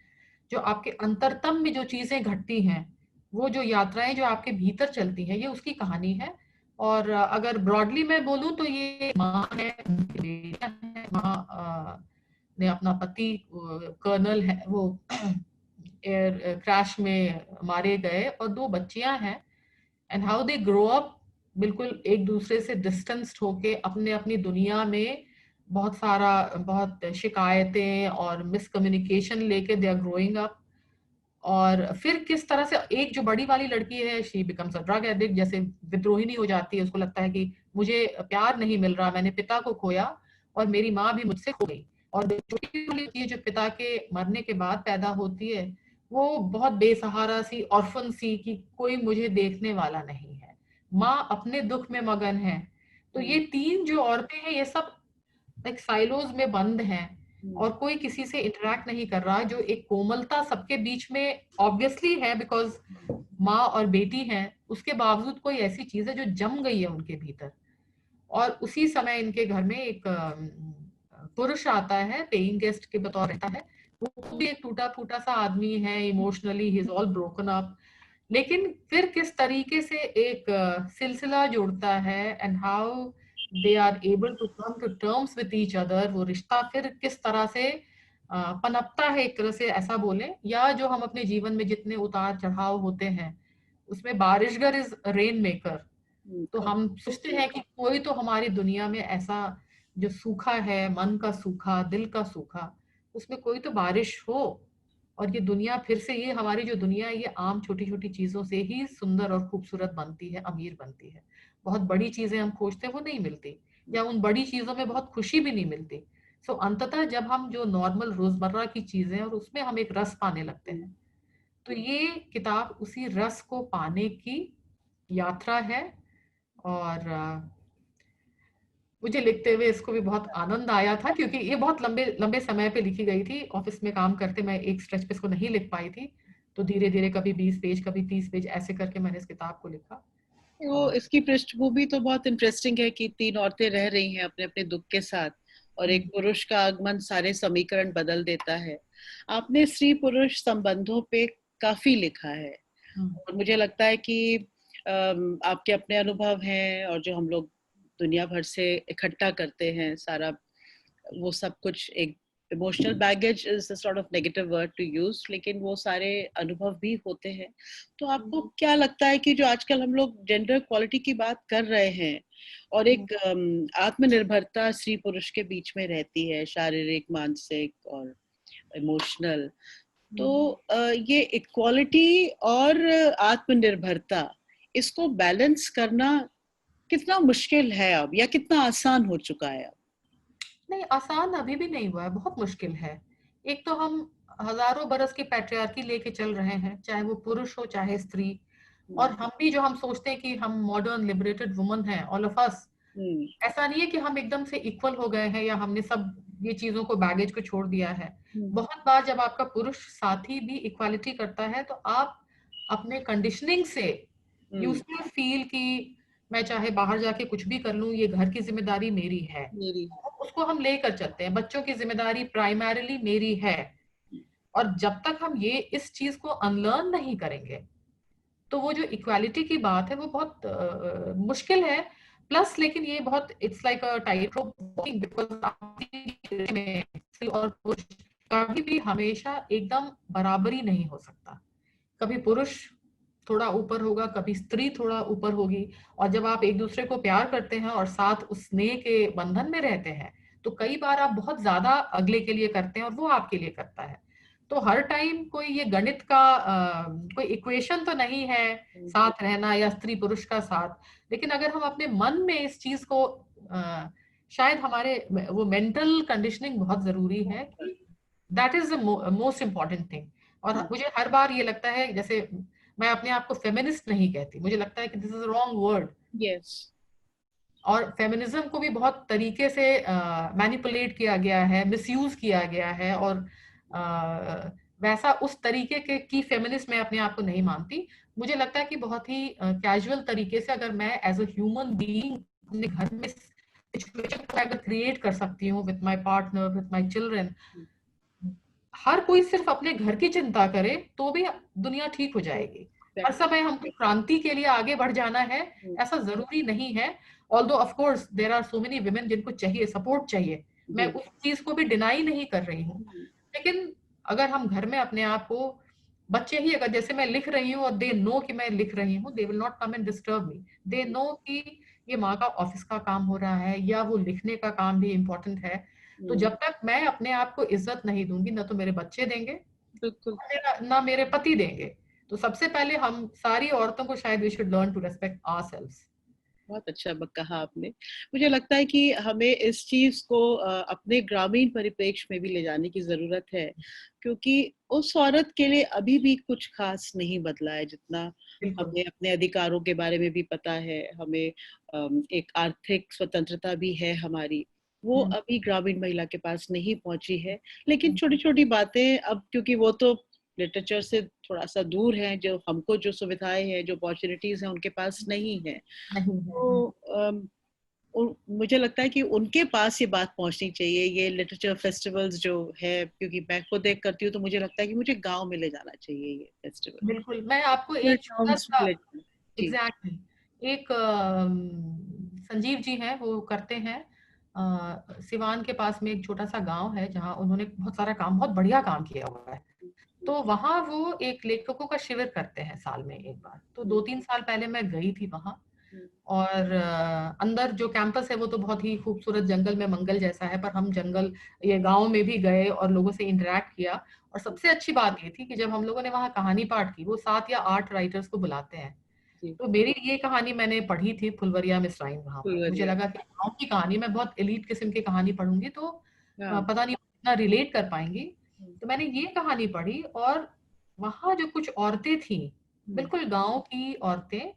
जो आपके अंतरतम में जो चीजें घटती हैं, वो जो यात्राएं जो आपके भीतर चलती हैं, ये उसकी कहानी है। और अगर ब्रॉडली मैं बोलूं तो ये माँ है, माँ ने अपना पति कर्नल है, वो एयर क्रैश में मारे गए, और 2 बच्चियां हैं, and how they grow up बिल्कुल एक दूसरे से डिस्टेंस्ड होके अपने अपनी दुनिया में बहुत शिकायतें और मिसकम्युनिकेशन लेके दे आर ग्रोइंग अप। और फिर किस तरह से एक जो बड़ी वाली लड़की है, she becomes a drug addict, जैसे विद्रोहिणी हो जाती है। उसको लगता है कि मुझे प्यार नहीं मिल रहा, मैंने पिता को खोया और मेरी माँ भी मुझसे खो गई। और छोटी वाली लड़की जो पिता के मरने के बाद पैदा होती है, वो बहुत बेसहारा सी, ऑर्फन सी, कि कोई मुझे देखने वाला नहीं है, माँ अपने दुख में मगन है। तो ये 3 जो औरतें हैं, ये सब एक साइलोज में बंद हैं और कोई किसी से इंटरेक्ट नहीं कर रहा। जो एक कोमलता सबके बीच में ऑब्वियसली है, बिकॉज माँ और बेटी हैं, उसके बावजूद कोई ऐसी चीज है जो जम गई है उनके भीतर। और उसी समय इनके घर में एक पुरुष आता है, पेइंग गेस्ट के बतौर रहता है। वो भी एक टूटा फूटा सा आदमी है, emotionally he is all broken up. लेकिन फिर किस तरीके से एक सिलसिला जुड़ता है, and how they are able to come to terms with each other. वो रिश्ता फिर किस तरह से पनपता है, एक तरह से ऐसा बोले, या जो हम अपने जीवन में जितने उतार चढ़ाव होते हैं, उसमें बारिशगर इज रेन मेकर। तो हम सोचते हैं कि कोई तो हमारी दुनिया में ऐसा जो सूखा है, मन का सूखा, दिल का सूखा, उसमें कोई तो बारिश हो, और ये दुनिया फिर से, ये हमारी जो दुनिया है, ये आम छोटी छोटी चीजों से ही सुंदर और खूबसूरत बनती है, अमीर बनती है। बहुत बड़ी चीजें हम खोजते हैं वो नहीं मिलती, या उन बड़ी चीजों में बहुत खुशी भी नहीं मिलती। सो अंततः जब हम जो नॉर्मल रोजमर्रा की चीजें और उसमें हम एक रस पाने लगते हैं, तो ये किताब उसी रस को पाने की यात्रा है। और मुझे लिखते हुए इसको भी बहुत आनंद आया था, क्योंकि ये बहुत लंबे लंबे समय पे लिखी गई थी। ऑफिस में काम करते मैं एक स्ट्रेच पे इसको नहीं लिख पाई थी, तो धीरे धीरे कभी 20 पेज, कभी 30 पेज, ऐसे करके मैंने इस किताब को लिखा। वो इसकी पृष्ठभूमि तो बहुत इंटरेस्टिंग है कि 3 औरतें रह रही हैं अपने अपने दुख के साथ, और एक पुरुष का आगमन सारे समीकरण बदल देता है। आपने स्त्री पुरुष संबंधों पे काफी लिखा है, और मुझे लगता है कि आपके अपने अनुभव हैं, और जो हम लोग दुनिया भर से इकट्ठा करते हैं, सारा वो सब कुछ एक emotional baggage is a sort of negative word to use, लेकिन वो सारे अनुभव भी होते हैं। तो आपको क्या लगता है कि जो आजकल हम लोग जेंडर इक्वालिटी की बात कर रहे हैं और एक आत्मनिर्भरता स्त्री पुरुष के बीच में रहती है, शारीरिक, मानसिक और इमोशनल, तो ये इक्वालिटी और आत्मनिर्भरता, इसको बैलेंस करना कितना मुश्किल है अब, या कितना आसान हो चुका है अब? नहीं, आसान अभी भी नहीं हुआ है, बहुत मुश्किल है। एक तो हम हजारों बरस की पैट्रियार्की लेके चल रहे हैं, चाहे वो पुरुष हो चाहे स्त्री, और हम भी जो हम सोचते हैं कि हम मॉडर्न लिबरेटेड वुमन हैं, ऑल ऑफ अस, ऐसा नहीं है कि हम एकदम से इक्वल हो गए हैं या हमने सब ये चीजों को, बैगेज को छोड़ दिया है। बहुत बार जब आपका पुरुष साथी भी इक्वालिटी करता है तो आप अपने कंडीशनिंग से यू स्टिल फील कि मैं चाहे बाहर जाके कुछ भी कर लूं, ये घर की जिम्मेदारी मेरी है, उसको हम लेकर चलते हैं। बच्चों की जिम्मेदारी प्राइमरीली मेरी है, और जब तक हम ये इस चीज को अनलर्न नहीं करेंगे तो वो जो इक्वालिटी की बात है वो बहुत मुश्किल है। प्लस लेकिन ये बहुत, it's like a tight rope walking, because और पुरुष कभी भी हमेशा एकदम बराबरी नहीं हो सकता। कभी पुरुष थोड़ा ऊपर होगा, कभी स्त्री थोड़ा ऊपर होगी, और जब आप एक दूसरे को प्यार करते हैं और साथ उस स्नेह के बंधन में रहते हैं तो कई बार आप बहुत ज्यादा अगले के लिए करते हैं और वो आपके लिए करता है। तो हर टाइम कोई ये गणित का कोई इक्वेशन तो नहीं है साथ रहना या स्त्री पुरुष का साथ, लेकिन अगर हम अपने मन में इस चीज को शायद हमारे वो मेंटल कंडीशनिंग बहुत जरूरी है कि that is the most important thing. और मुझे हर बार ये लगता है, जैसे मैं अपने आप को फेमिनिस्ट नहीं कहती, मुझे लगता है कि this is wrong word. Yes. और फेमिनिज्म को भी बहुत तरीके से मैनिपुलेट किया गया है, मिसयूज किया गया है, और वैसा उस तरीके के की फेमिनिस्ट मैं अपने आप को नहीं मानती। मुझे लगता है कि बहुत ही कैजुअल तरीके से अगर मैं एज अ ह्यूमन बीइंग अपने घर में सिचुएशन को अगर क्रिएट कर सकती हूँ with my partner, with my children, हर कोई सिर्फ अपने घर की चिंता करे तो भी दुनिया ठीक हो जाएगी। हर समय हमको क्रांति के लिए आगे बढ़ जाना है ऐसा जरूरी नहीं है। Although of course there are so many women जिनको चाहिए सपोर्ट चाहिए, मैं उस चीज को भी डिनाई नहीं कर रही हूँ, लेकिन अगर हम घर में अपने आप को, बच्चे ही अगर, जैसे मैं लिख रही हूँ और दे नो कि मैं लिख रही हूँ, they will not come and disturb me, they know कि ये माँ का ऑफिस का काम हो रहा है या वो लिखने का काम भी इम्पोर्टेंट है। तो जब तक मैं अपने आप को इज्जत नहीं दूंगी, ना तो मेरे बच्चे देंगे, बिल्कुल, ना मेरे पति देंगे। तो सबसे पहले हम सारी औरतों को शायद we should learn to respect ourselves. बहुत अच्छा कहा आपने। मुझे लगता है कि हमें इस चीज को अपने ग्रामीण परिप्रेक्ष्य में भी ले जाने की जरूरत है, क्योंकि उस औरत के लिए अभी भी कुछ खास नहीं बदला है। जितना हमें अपने अधिकारों के बारे में भी पता है, हमें एक आर्थिक स्वतंत्रता भी है हमारी, वो अभी ग्रामीण महिला के पास नहीं पहुंची है। लेकिन छोटी छोटी बातें अब, क्योंकि वो तो लिटरेचर से थोड़ा सा दूर है, जो हमको जो सुविधाएं हैं, जो अपॉर्चुनिटीज हैं, उनके पास नहीं है। तो मुझे लगता है कि उनके पास ये बात पहुंचनी चाहिए, ये लिटरेचर फेस्टिवल्स जो है, क्योंकि मैं खुद देख करती हूँ तो मुझे लगता है कि मुझे गांव में ले जाना चाहिए ये फेस्टिवल। बिल्कुल, मैं आपको एक छोटा सा एग्जैक्टली एक संजीव जी हैं, वो करते हैं सिवान के पास में एक छोटा सा गांव है जहां उन्होंने बहुत सारा काम, बहुत बढ़िया काम किया हुआ है। तो वहां वो एक लेखकों का शिविर करते हैं साल में एक बार। तो 2-3 साल पहले मैं गई थी वहां, और अंदर जो कैंपस है वो तो बहुत ही खूबसूरत जंगल में मंगल जैसा है, पर हम जंगल, ये गांव में भी गए और लोगों से इंटरेक्ट किया। और सबसे अच्छी बात ये थी कि जब हम लोगों ने वहाँ कहानी पाठ की, वो 7 या 8 राइटर्स को बुलाते हैं। तो मेरी ये कहानी मैंने पढ़ी थी फुलवरिया मिसराइन, वहां पर मुझे लगा कि गाँव की कहानी, मैं बहुत एलीट किस्म की कहानी पढ़ूंगी तो पता नहीं इतना रिलेट कर पाएंगी। तो मैंने ये कहानी पढ़ी, और वहां जो कुछ औरतें थी, बिल्कुल गाँव की औरतें,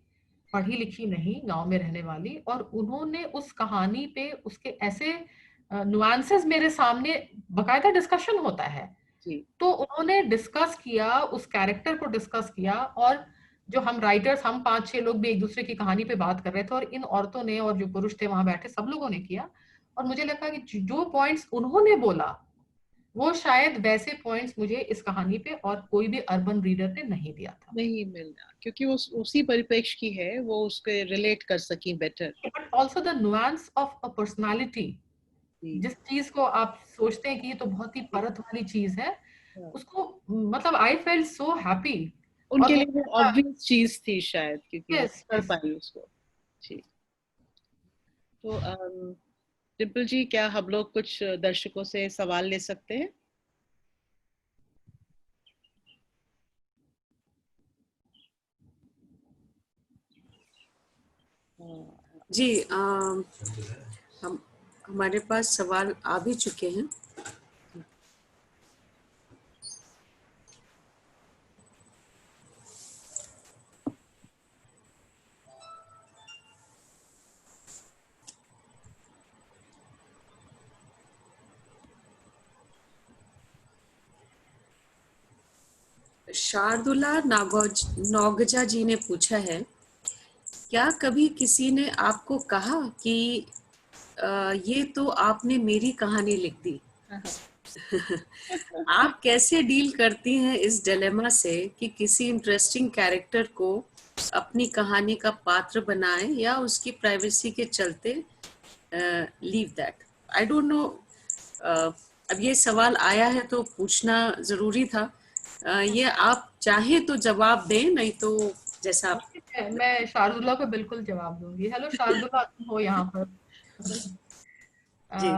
पढ़ी लिखी नहीं, गांव में रहने वाली, और उन्होंने उस कहानी पे उसके ऐसे नुआंसेस मेरे सामने, बकायदा डिस्कशन होता है, तो उन्होंने डिस्कस किया, उस कैरेक्टर को डिस्कस किया, और जो हम राइटर्स, हम 5-6 लोग भी एक दूसरे की कहानी पे बात कर रहे थे, और इन औरतों ने और जो पुरुष थे वहां बैठे सब लोगों ने किया। और मुझे लगा कि जो पॉइंट्स उन्होंने बोला वो शायद वैसे पॉइंट्स मुझे इस कहानी पे और कोई भी अर्बन रीडर ने नहीं दिया था, नहीं मिलना, क्योंकि वो उसी परिप्रेक्ष्य की है, वो उसके रिलेट कर सकी better. But also the nuance of a personality जिस चीज को आप सोचते हैं कि ये तो बहुत ही परत वाली चीज है, उसको मतलब आई फेल्ट सो हैप्पी। उनके और लिए वो ऑब्वियस चीज थी शायद, क्योंकि वो यस कर पाई उसको। जी। तो डिम्पल जी, क्या हम लोग कुछ दर्शकों से सवाल ले सकते हैं? जी, हम हमारे पास सवाल आ भी चुके हैं। शार्दुला नौगजा जी ने पूछा है, क्या कभी किसी ने आपको कहा कि ये तो आपने मेरी कहानी लिख दी? आप कैसे डील करती हैं इस डिलेमा से कि किसी इंटरेस्टिंग कैरेक्टर को अपनी कहानी का पात्र बनाएं या उसकी प्राइवेसी के चलते leave that? I don't no, अब ये सवाल आया है तो पूछना जरूरी था। ये आप चाहे तो जवाब दें, नहीं तो जैसा आप। मैं शार्दुला को बिल्कुल जवाब दूंगी। हेलो शार्दुला, तुम हो यहाँ पर? जी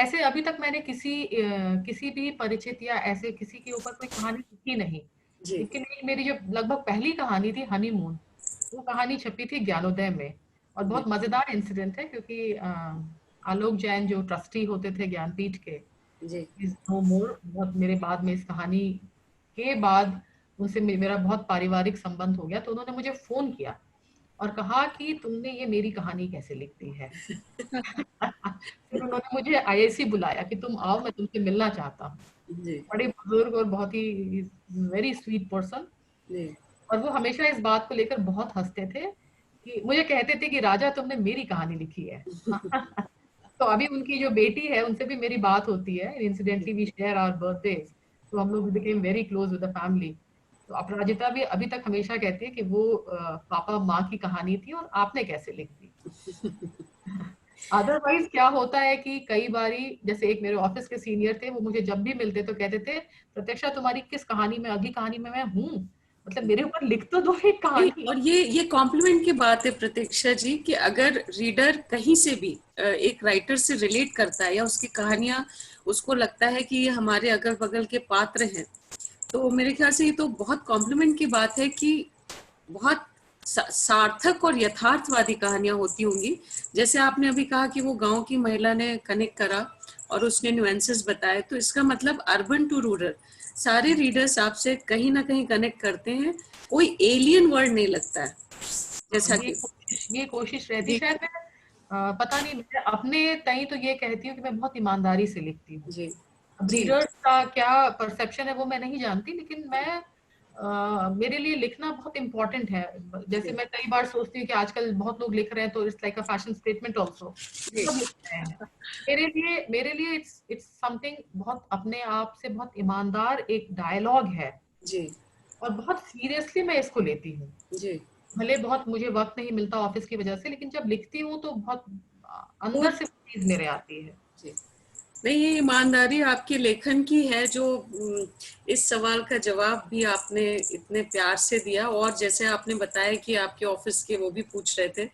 ऐसे अभी तक मैंने किसी भी परिचित या ऐसे किसी के ऊपर कोई कहानी लिखी नहीं, जी लेकिन एक मेरी जो लगभग पहली कहानी थी हनीमून, वो कहानी छपी थी ज्ञानोदय में। और जी बहुत मजेदार इंसिडेंट है, क्योंकि आलोक जैन जो ट्रस्टी होते थे ज्ञानपीठ के, जी इज नो मोर। बहुत मेरे बाद में इस कहानी के बाद उनसे मेरा बहुत पारिवारिक संबंध हो गया, तो उन्होंने मुझे फोन किया और कहा कि तुमने ये मेरी कहानी कैसे लिख दी है। फिर उन्होंने मुझे आईआईसी बुलाया कि तुम आओ, मैं तुमसे मिलना चाहता हूँ। जी बड़े बुजुर्ग और बहुत ही वेरी स्वीट पर्सन। जी और वो हमेशा इस बात को लेकर बहुत हंसते थे कि मुझे कहते थे कि राजा तुमने मेरी कहानी लिखी है। तो अभी उनकी जो बेटी है उनसे भी मेरी बात होती है, incidentally we share our birthdays, तो हम लोग became very close with the family. तो अपराजिता भी अभी तक हमेशा कहती है कि वो पापा माँ की कहानी थी और आपने कैसे लिख दी। अदरवाइज क्या होता है कि कई बारी, जैसे एक मेरे ऑफिस के सीनियर थे, वो मुझे जब भी मिलते तो कहते थे, प्रत्यक्षा तुम्हारी किस कहानी में, अगली कहानी में मैं हूँ, मतलब मेरे ऊपर लिख तो दो एक नहीं, कहानी। और ये कॉम्प्लीमेंट की बात है प्रतीक्षा जी, कि अगर रीडर कहीं से भी एक राइटर से रिलेट करता है या उसकी कहानियां उसको लगता है कि ये हमारे अगल बगल के पात्र हैं, तो मेरे ख्याल से ये तो बहुत कॉम्प्लीमेंट की बात है कि बहुत सार्थक और यथार्थवादी कहानियां होती होंगी। जैसे आपने अभी कहा कि वो गांव की महिला ने कनेक्ट करा और उसने न्यूएंसेस बताए, तो इसका मतलब अर्बन टू रूरल सारे रीडर्स आपसे कहीं ना कहीं कनेक्ट करते हैं, कोई एलियन वर्ड नहीं लगता है। जैसा कि ये कोशिश रहती जी शायद। मैं पता नहीं, मैं अपने तई तो ये कहती हूँ कि मैं बहुत ईमानदारी से लिखती हूँ। जी अब जी रीडर्स का क्या परसेप्शन है वो मैं नहीं जानती, लेकिन मैं मेरे लिए लिखना बहुत इम्पोर्टेंट है। जैसे जी मैं कई बार सोचती हूँ कि आजकल बहुत लोग लिख रहे हैं, तो it's like a fashion statement also, जी सब लिख रहे हैं। मेरे लिए इट्स इट्स समथिंग बहुत अपने आप से बहुत ईमानदार एक डायलॉग है, जी और बहुत सीरियसली मैं इसको लेती हूँ। जी भले बहुत मुझे वक्त नहीं मिलता ऑफिस की वजह से, लेकिन जब लिखती हूँ तो बहुत वो अंदर से चीज मेरे आती है। जी नहीं, ये ईमानदारी आपके लेखन की है जो इस सवाल का जवाब भी आपने इतने प्यार से दिया। और जैसे आपने बताया कि आपके ऑफिस के वो भी पूछ रहे थे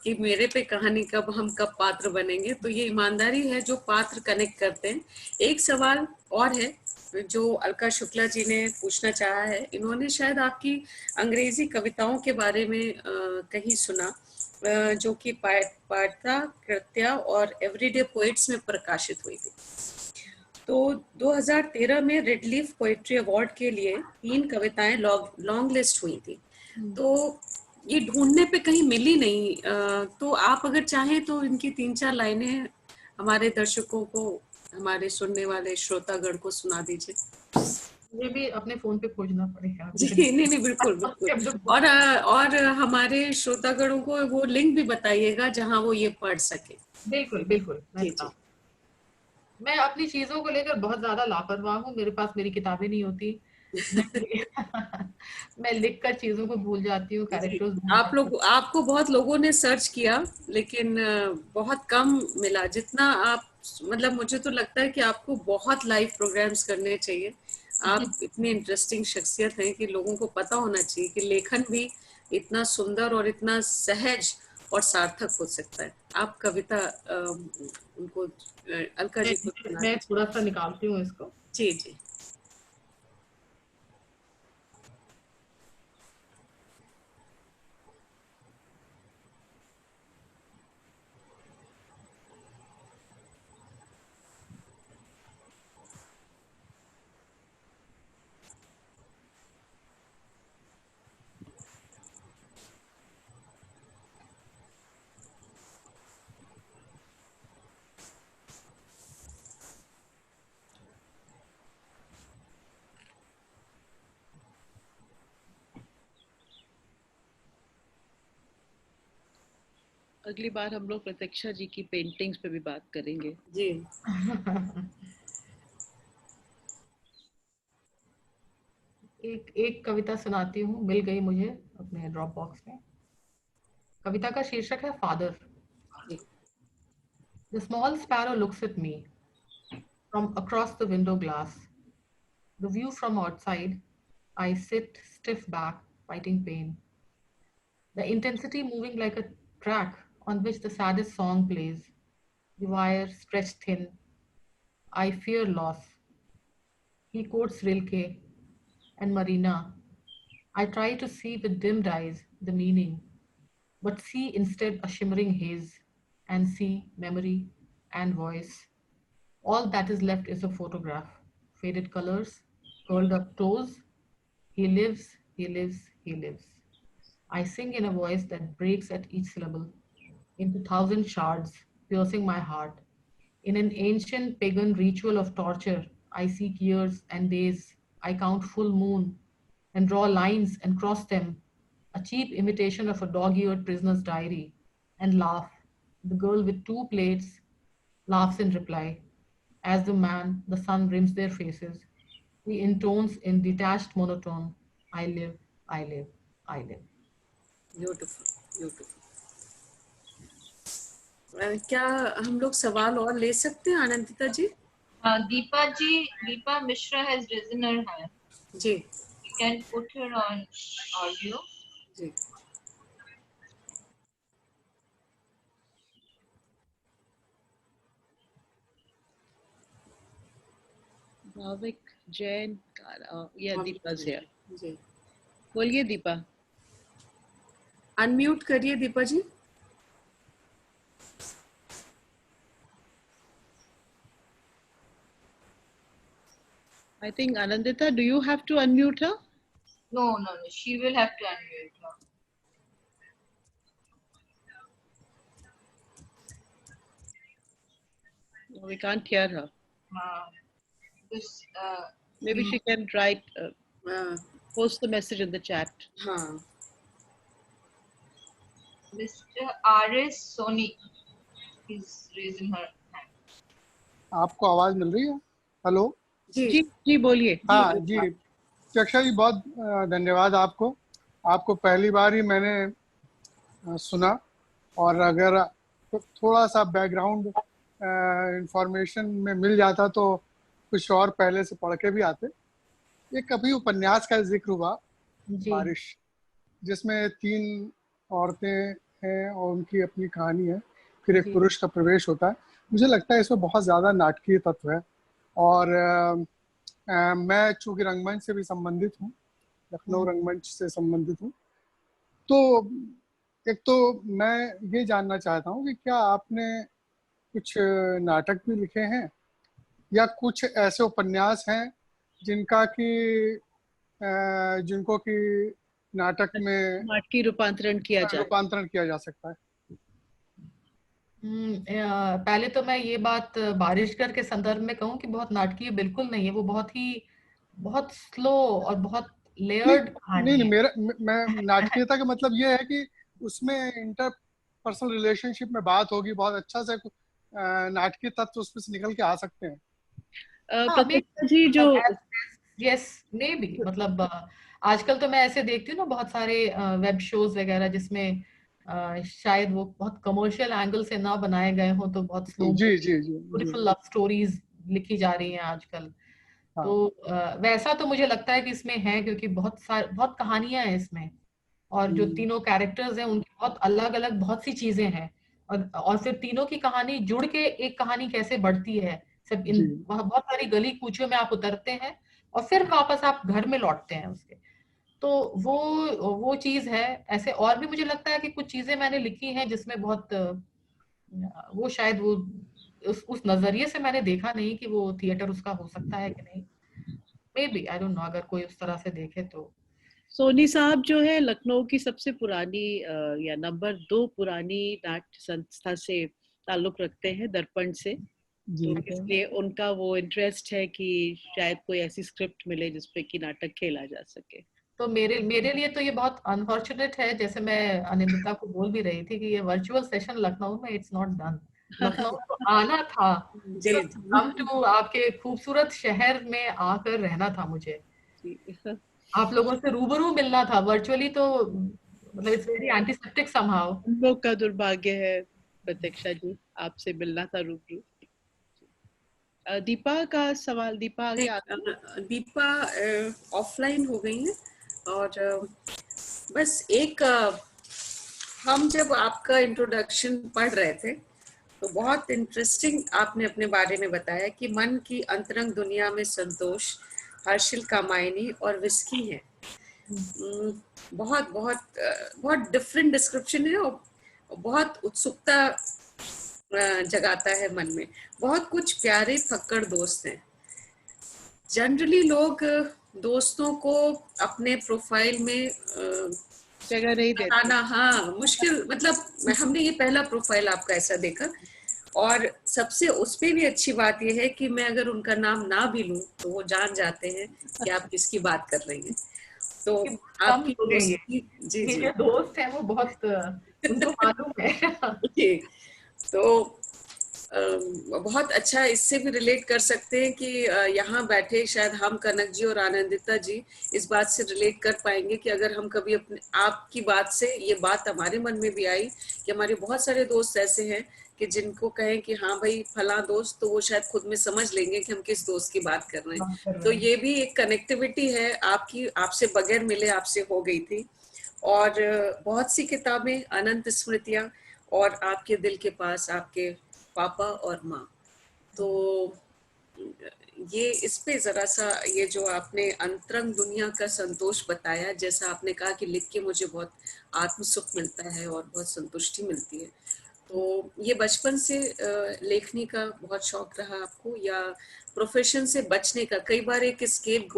कि मेरे पे कहानी कब, हम कब पात्र बनेंगे, तो ये ईमानदारी है जो पात्र कनेक्ट करते हैं। एक सवाल और है जो अलका शुक्ला जी ने पूछना चाहा है। इन्होंने शायद आपकी अंग्रेजी कविताओं के बारे में कहीं सुना, जो कि पाठता कृत्या और एवरीडे पोएट्स में प्रकाशित हुई थी। तो 2013 में रेड लीफ पोएट्री अवार्ड के लिए 3 कविताएं लॉन्ग लिस्ट हुई थी। तो ये ढूंढने पे कहीं मिली नहीं, तो आप अगर चाहें तो इनकी 3-4 लाइनें हमारे दर्शकों को, हमारे सुनने वाले श्रोतागण को सुना दीजिए। मुझे भी अपने फोन पे खोजना पड़ेगा जी नहीं नहीं, बिल्कुल बिल्कुल। और हमारे श्रोतागणों को वो लिंक भी बताइएगा जहां वो ये पढ़ सके। बिल्कुल बिल्कुल, मैं जी जी बताऊँ। मैं अपनी चीजों को लेकर बहुत ज्यादा लापरवाह हूँ। मेरे पास मेरी किताबें नहीं होती। मैं मैं लिख कर चीजों को भूल जाती हूँ, जी। कैरेक्टर्स भूल आप जाती लोग, आपको बहुत लोगों ने सर्च किया लेकिन बहुत कम मिला। जितना आप मतलब मुझे तो लगता है कि आपको बहुत लाइव प्रोग्राम्स करने चाहिए। आप इतनी इंटरेस्टिंग शख्सियत हैं कि लोगों को पता होना चाहिए कि लेखन भी इतना सुंदर और इतना सहज और सार्थक हो सकता है। आप कविता उनको अलका जी को सुना मैं दीजिए। थोड़ा सा निकालती हूँ इसको। जी जी। अगली बार हम लोग प्रतीक्षा जी की पेंटिंग्स पे भी बात करेंगे। जी। एक कविता सुनाती हूँ, मिल गई मुझे अपने ड्रॉप बॉक्स में। कविता का शीर्षक है father. The small sparrow looks at me from across the window glass. The view from outside, I sit stiff back, fighting pain. The intensity moving like a track on which the saddest song plays. The wire stretched thin. I fear loss. He quotes Rilke and Marina. I try to see with dimmed eyes the meaning, but see instead a shimmering haze, and see memory and voice. All that is left is a photograph, faded colors, curled up toes. He lives, he lives, he lives. I sing in a voice that breaks at each syllable, into thousand shards, piercing my heart. In an ancient pagan ritual of torture, I seek years and days. I count full moon and draw lines and cross them, a cheap imitation of a dog-eared prisoner's diary, and laugh. The girl with two plates laughs in reply. As the man, the sun rims their faces. He intones in detached monotone, I live, I live, I live. Beautiful beautiful. क्या हम लोग सवाल और ले सकते हैं आनंदिता जी? Deepa Mishra has risen her hand. Ji You can put her on audio. जी। भाविक जैन या हाँ, दीपा जिया। जी। बोलिए दीपा। अनम्यूट करिए दीपा जी। I think Anandita, do you have to unmute her? No. She will have to unmute her. No, we can't hear her. This, Maybe she can write, post the message in the chat. हाँ। Mr. R.S. Soni is raising her hand. आपको आवाज मिल रही है? हेलो जी जी बोलिए। हाँ जी, चक्षा जी बहुत धन्यवाद आपको। आपको पहली बार ही मैंने सुना, और अगर थोड़ा सा बैकग्राउंड इंफॉर्मेशन में मिल जाता तो कुछ और पहले से पढ़ के भी आते। ये कभी उपन्यास का जिक्र हुआ, बारिश, जिसमें 3 औरतें हैं और उनकी अपनी कहानी है, फिर एक पुरुष का प्रवेश होता है। मुझे लगता है इसमें बहुत ज़्यादा नाटकीय तत्व है, और मैं चूँकि रंगमंच से भी संबंधित हूँ, लखनऊ रंगमंच से संबंधित हूँ, तो एक तो मैं ये जानना चाहता हूँ कि क्या आपने कुछ नाटक भी लिखे हैं, या कुछ ऐसे उपन्यास हैं जिनका कि जिनको कि नाटक में नाटकीय रूपांतरण किया जा सकता है? पहले तो मैं ये बात बारिशकर के संदर्भ में कहूँ कि बहुत नाटकीय बिल्कुल नहीं है, वो बहुत स्लो और बहुत लेयर्ड कहानी है। मैं नाटकीयता का मतलब ये है कि उसमें इंटरपर्सनल रिलेशनशिप में बात होगी, बहुत अच्छा से नाटकीय तत्व उसमें से निकल के आ सकते हैं। प्रतिष्ठा जी जो यस मे बी, मतलब आजकल तो मैं ऐसे देखती हूँ ना बहुत सारे वेब शोज वगैरह जिसमें शायद वो बहुत कमर्शियल एंगल से ना बनाए गए हो, तो बहुत स्लो जी जी जी जी ब्यूटीफुल लव स्टोरीज लिखी जा रही हैं आजकल। हाँ तो वैसा तो मुझे लगता है कि इसमें है, क्योंकि बहुत कहानियां हैं इसमें, और जो तीनों कैरेक्टर्स हैं उनकी बहुत अलग अलग बहुत सी चीजें हैं, और फिर तीनों की कहानी जुड़ के एक कहानी कैसे बढ़ती है, सब इन जी बहुत सारी गली कूचियों में आप उतरते हैं और फिर वापस आप घर में लौटते हैं उसके। तो वो चीज है। ऐसे और भी मुझे लगता है कि कुछ चीजें मैंने लिखी हैं जिसमें बहुत वो शायद वो उस नजरिए से मैंने देखा नहीं कि वो थिएटर उसका हो सकता है कि नहीं। Maybe I don't know, अगर कोई उस तरह से देखे तो। सोनी साहब जो है लखनऊ की सबसे पुरानी या नंबर 2 पुरानी नाट्य संस्था से ताल्लुक रखते हैं, दर्पण से। जी तो इसलिए उनका वो इंटरेस्ट है कि शायद कोई ऐसी स्क्रिप्ट मिले जिसपे कि नाटक खेला जा सके। तो मेरे लिए तो ये बहुत अनफॉर्चुनेट है, जैसे मैं अनिंदिता को बोल भी रही थी कि ये वर्चुअल सेशन लखनऊ में इट्स नॉट डन। लखनऊ तो आना था, जी कम टू आपके खूबसूरत शहर में आकर रहना था मुझे, जी। आप लोगों से रूबरू मिलना था। वर्चुअली तो मतलब इट्स वेरी एंटीसेप्टिक समहाउ। हम लोग का दुर्भाग्य है प्रतीक्षा जी, आपसे मिलना था रूबरू। दीपा का सवाल, दीपा आगे दीपा ऑफलाइन हो गई है। और बस एक हम जब आपका इंट्रोडक्शन पढ़ रहे थे तो बहुत इंटरेस्टिंग आपने अपने बारे में बताया कि मन की अंतरंग दुनिया में संतोष, हर्षिल कामायनी और विस्की है। बहुत बहुत बहुत डिफरेंट डिस्क्रिप्शन है और बहुत उत्सुकता जगाता है मन में। बहुत कुछ प्यारे फक्कड़ दोस्त हैं। जनरली लोग दोस्तों को अपने प्रोफाइल में जगह नहीं देते। बताना हाँ मुश्किल, मतलब हमने ये पहला प्रोफाइल आपका ऐसा देखा। और सबसे उसपे भी अच्छी बात यह है कि मैं अगर उनका नाम ना भी लूं तो वो जान जाते हैं कि आप किसकी बात कर रही हैं। तो कम आपकी लोग हैं दोस्ती जी ये जी जो दोस्त हैं वो बहुत उनको मालूम है। जी। तो बहुत अच्छा इससे भी रिलेट कर सकते हैं कि यहाँ बैठे शायद हम कनक जी और आनंदिता जी इस बात से रिलेट कर पाएंगे कि अगर हम कभी अपने आपकी बात से ये बात हमारे मन में भी आई कि हमारे बहुत सारे दोस्त ऐसे हैं कि जिनको कहें कि हाँ भाई फला दोस्त, तो वो शायद खुद में समझ लेंगे कि हम किस दोस्त की बात कर रहे हैं। तो ये भी एक कनेक्टिविटी है आपकी, आपसे बगैर मिले आपसे हो गई थी। और बहुत सी किताबें, अनंत स्मृतियां और आपके दिल के पास आपके पापा और माँ। तो ये इस पे जरा सा ये जो आपने अंतरंग दुनिया का संतोष बताया, जैसा आपने कहा कि लिख के मुझे बहुत आत्म सुख मिलता है और बहुत संतुष्टि मिलती है। तो ये बचपन से लेखनी का बहुत शौक रहा आपको, या प्रोफेशन से बचने का? कई बार एक स्केप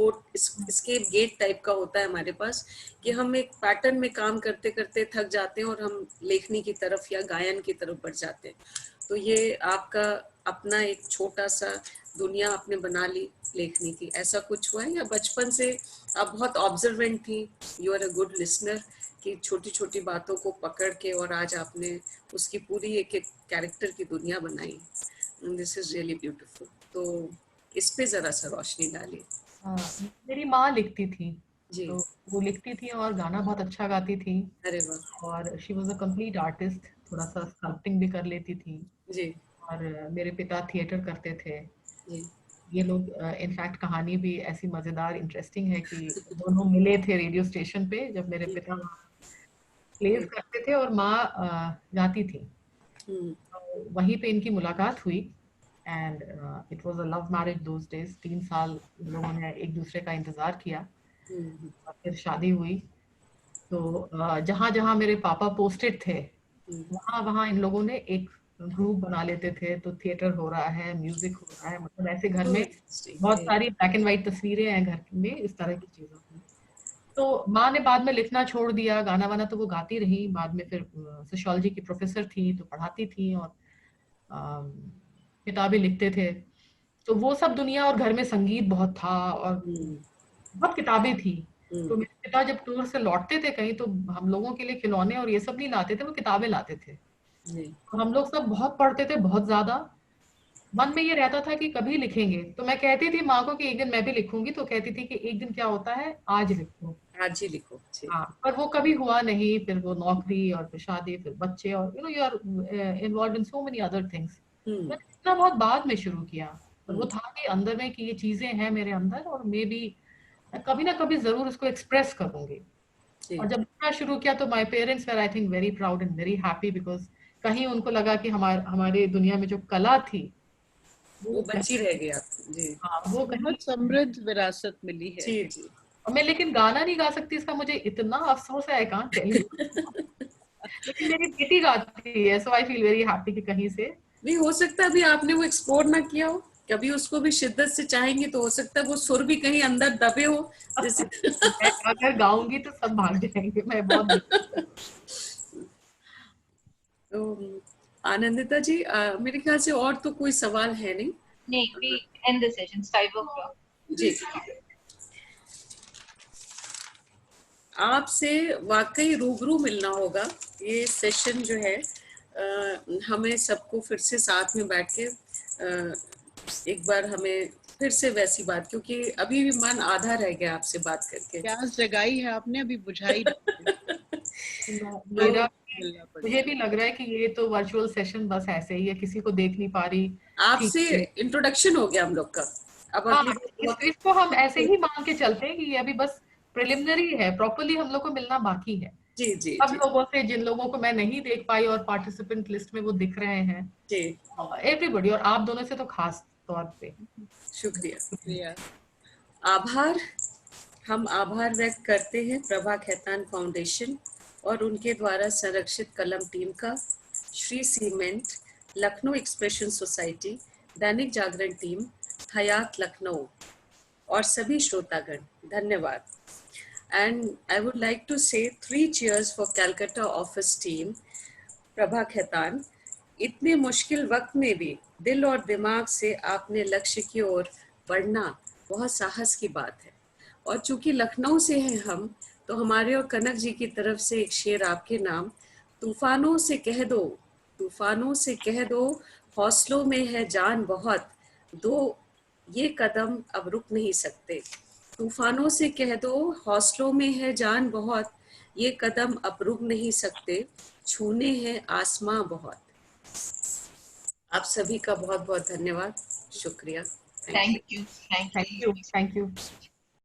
गेट टाइप का होता है हमारे पास कि हम एक पैटर्न में काम करते करते थक जाते हैं और हम लेखनी की तरफ या गायन की तरफ बढ़ जाते हैं। तो ये आपका अपना एक छोटा सा दुनिया आपने बना ली लेखनी की, ऐसा कुछ हुआ है? या बचपन से आप बहुत ऑब्जर्वेंट थी, you are a good listener, कि छोटी छोटी बातों को पकड़ के और आज आपने उसकी पूरी एक एक कैरेक्टर की दुनिया बनाई। This is really beautiful. तो इस पे जरा सा रोशनी डालिए। मेरी माँ लिखती थी, जी। तो वो लिखती थी और गाना बहुत अच्छा गाती थी। अरे वाह। और she was a complete artist, थोड़ा सा स्कल्पटिंग भी कर लेती थी। जी और मेरे पिता थिएटर करते थे। जी ये लोग इनफैक्ट कहानी भी ऐसी मजेदार इंटरेस्टिंग है कि दोनों मिले थे रेडियो स्टेशन पे जब मेरे जी। पिता प्लेस करते थे और माँ गाती थी। हम्म तो वहीं पे इनकी मुलाकात हुई and it was a love marriage those days. 3 साल इन लोगों ने एक दूसरे का इंतजार किया हम्म और फिर शादी हुई। तो जहाँ जहाँ मेरे पापा पोस्टेड थे वहाँ वहाँ इन लोगों ने एक ग्रुप बना लेते थे। तो थिएटर हो रहा है, म्यूजिक हो रहा है, मतलब ऐसे घर में बहुत सारी ब्लैक एंड व्हाइट तस्वीरें हैं घर में इस तरह की चीजों की। तो माँ ने बाद में लिखना छोड़ दिया, गाना वाना तो वो गाती रही। बाद में फिर सोशियोलॉजी की प्रोफेसर थी तो पढ़ाती थी और किताबें लिखते थे। तो वो सब दुनिया, और घर में संगीत बहुत था और बहुत किताबें थी। तो मेरे पिता जब टूर से लौटते थे कहीं तो हम लोगों के लिए खिलौने और ये सब नहीं लाते थे, वो किताबें लाते थे। और हम लोग सब बहुत पढ़ते थे, बहुत ज्यादा। मन में ये रहता था कि कभी लिखेंगे। तो मैं कहती थी माँ को कि एक दिन मैं भी लिखूंगी, तो कहती थी कि एक दिन क्या होता है, आज लिखो। हाँ जी, लिखो जी। हाँ, पर वो कभी हुआ नहीं। फिर वो नौकरी और फिर शादी, फिर बच्चे, और you are involve in so many other things. मैंने इतना बहुत बाद में शुरू किया, और वो था कि अंदर में कि ये चीजें हैं मेरे अंदर, और मे बी कभी ना कभी जरूर उसको एक्सप्रेस करूंगी। और जब लिखना शुरू किया तो my parents were I think very proud and very happy, because कहीं उनको लगा कि हमारे दुनिया में जो कला थी वो बची रह गई आपको जी। हाँ, वो कहीं बहुत समृद्ध विरासत मिली है। जी जी। और मैं लेकिन गाना नहीं गा सकती, इसका मुझे इतना अफसोस है, आई कांट टेल यू। लेकिन मेरी बेटी गाती है, सो आई फील वेरी हैप्पी कि कहीं से नहीं, हो सकता है अभी आपने वो एक्सप्लोर ना किया हो, कभी उसको भी शिद्दत से चाहेंगे तो हो सकता है वो सुर भी कहीं अंदर दबे हो जैसे। मैं अगर गाऊंगी तो सब भाग जाएंगे। मैं बहुत तो आनंदिता जी, मेरे ख्याल से और तो कोई सवाल है नहीं। नहीं, we end the session. It's 5 o'clock. जी, आपसे वाकई रूबरू मिलना होगा। ये सेशन जो है हमें सबको फिर से साथ में बैठ के एक बार हमें फिर से वैसी बात, क्योंकि अभी भी मन आधा रह गया आपसे बात करके। प्यास जगाई है आपने, अभी बुझाई मेरा मुझे भी लग रहा है कि ये तो वर्चुअल सेशन बस ऐसे ही है, किसी को देख नहीं पा रही। आपसे इंट्रोडक्शन हो गया हम लोग का। अब अगली इसको हम ऐसे ही मान के चलते हैं कि ये अभी बस प्रिलिमिनरी है, प्रॉपर्ली हम लोग को मिलना बाकी है। जी जी सब लोगों से, जिन लोगों को मैं नहीं देख पाई और पार्टिसिपेंट लिस्ट में वो दिख रहे हैं, जी, एवरीबॉडी, और आप दोनों से तो खास तौर पे शुक्रिया। आभार, हम आभार व्यक्त करते हैं प्रभा खेतान फाउंडेशन और उनके द्वारा संरक्षित कलम टीम का, Shri cement, Lucknow expression society, Dainik Jagran team, हयात लखनऊ और सभी श्रोतागण, धन्यवाद। And I would like to say 3 cheers for Calcutta office team, Prabha Khetan. इतने मुश्किल वक्त में भी दिल और दिमाग से आपने लक्ष्य की ओर बढ़ना बहुत साहस की बात है। और चूंकि लखनऊ से हैं हम, तो हमारे और कनक जी की तरफ से एक शेर आपके नाम। तूफानों से कह दो, तूफानों से कह दो, हौसलों में है जान बहुत, दो ये कदम अब रुक नहीं सकते। तूफानों से कह दो, हौसलों में है जान बहुत, ये कदम अब रुक नहीं सकते, छूने हैं आसमां बहुत। आप सभी का बहुत बहुत धन्यवाद, शुक्रिया। Thank you. Thank you. Thank you.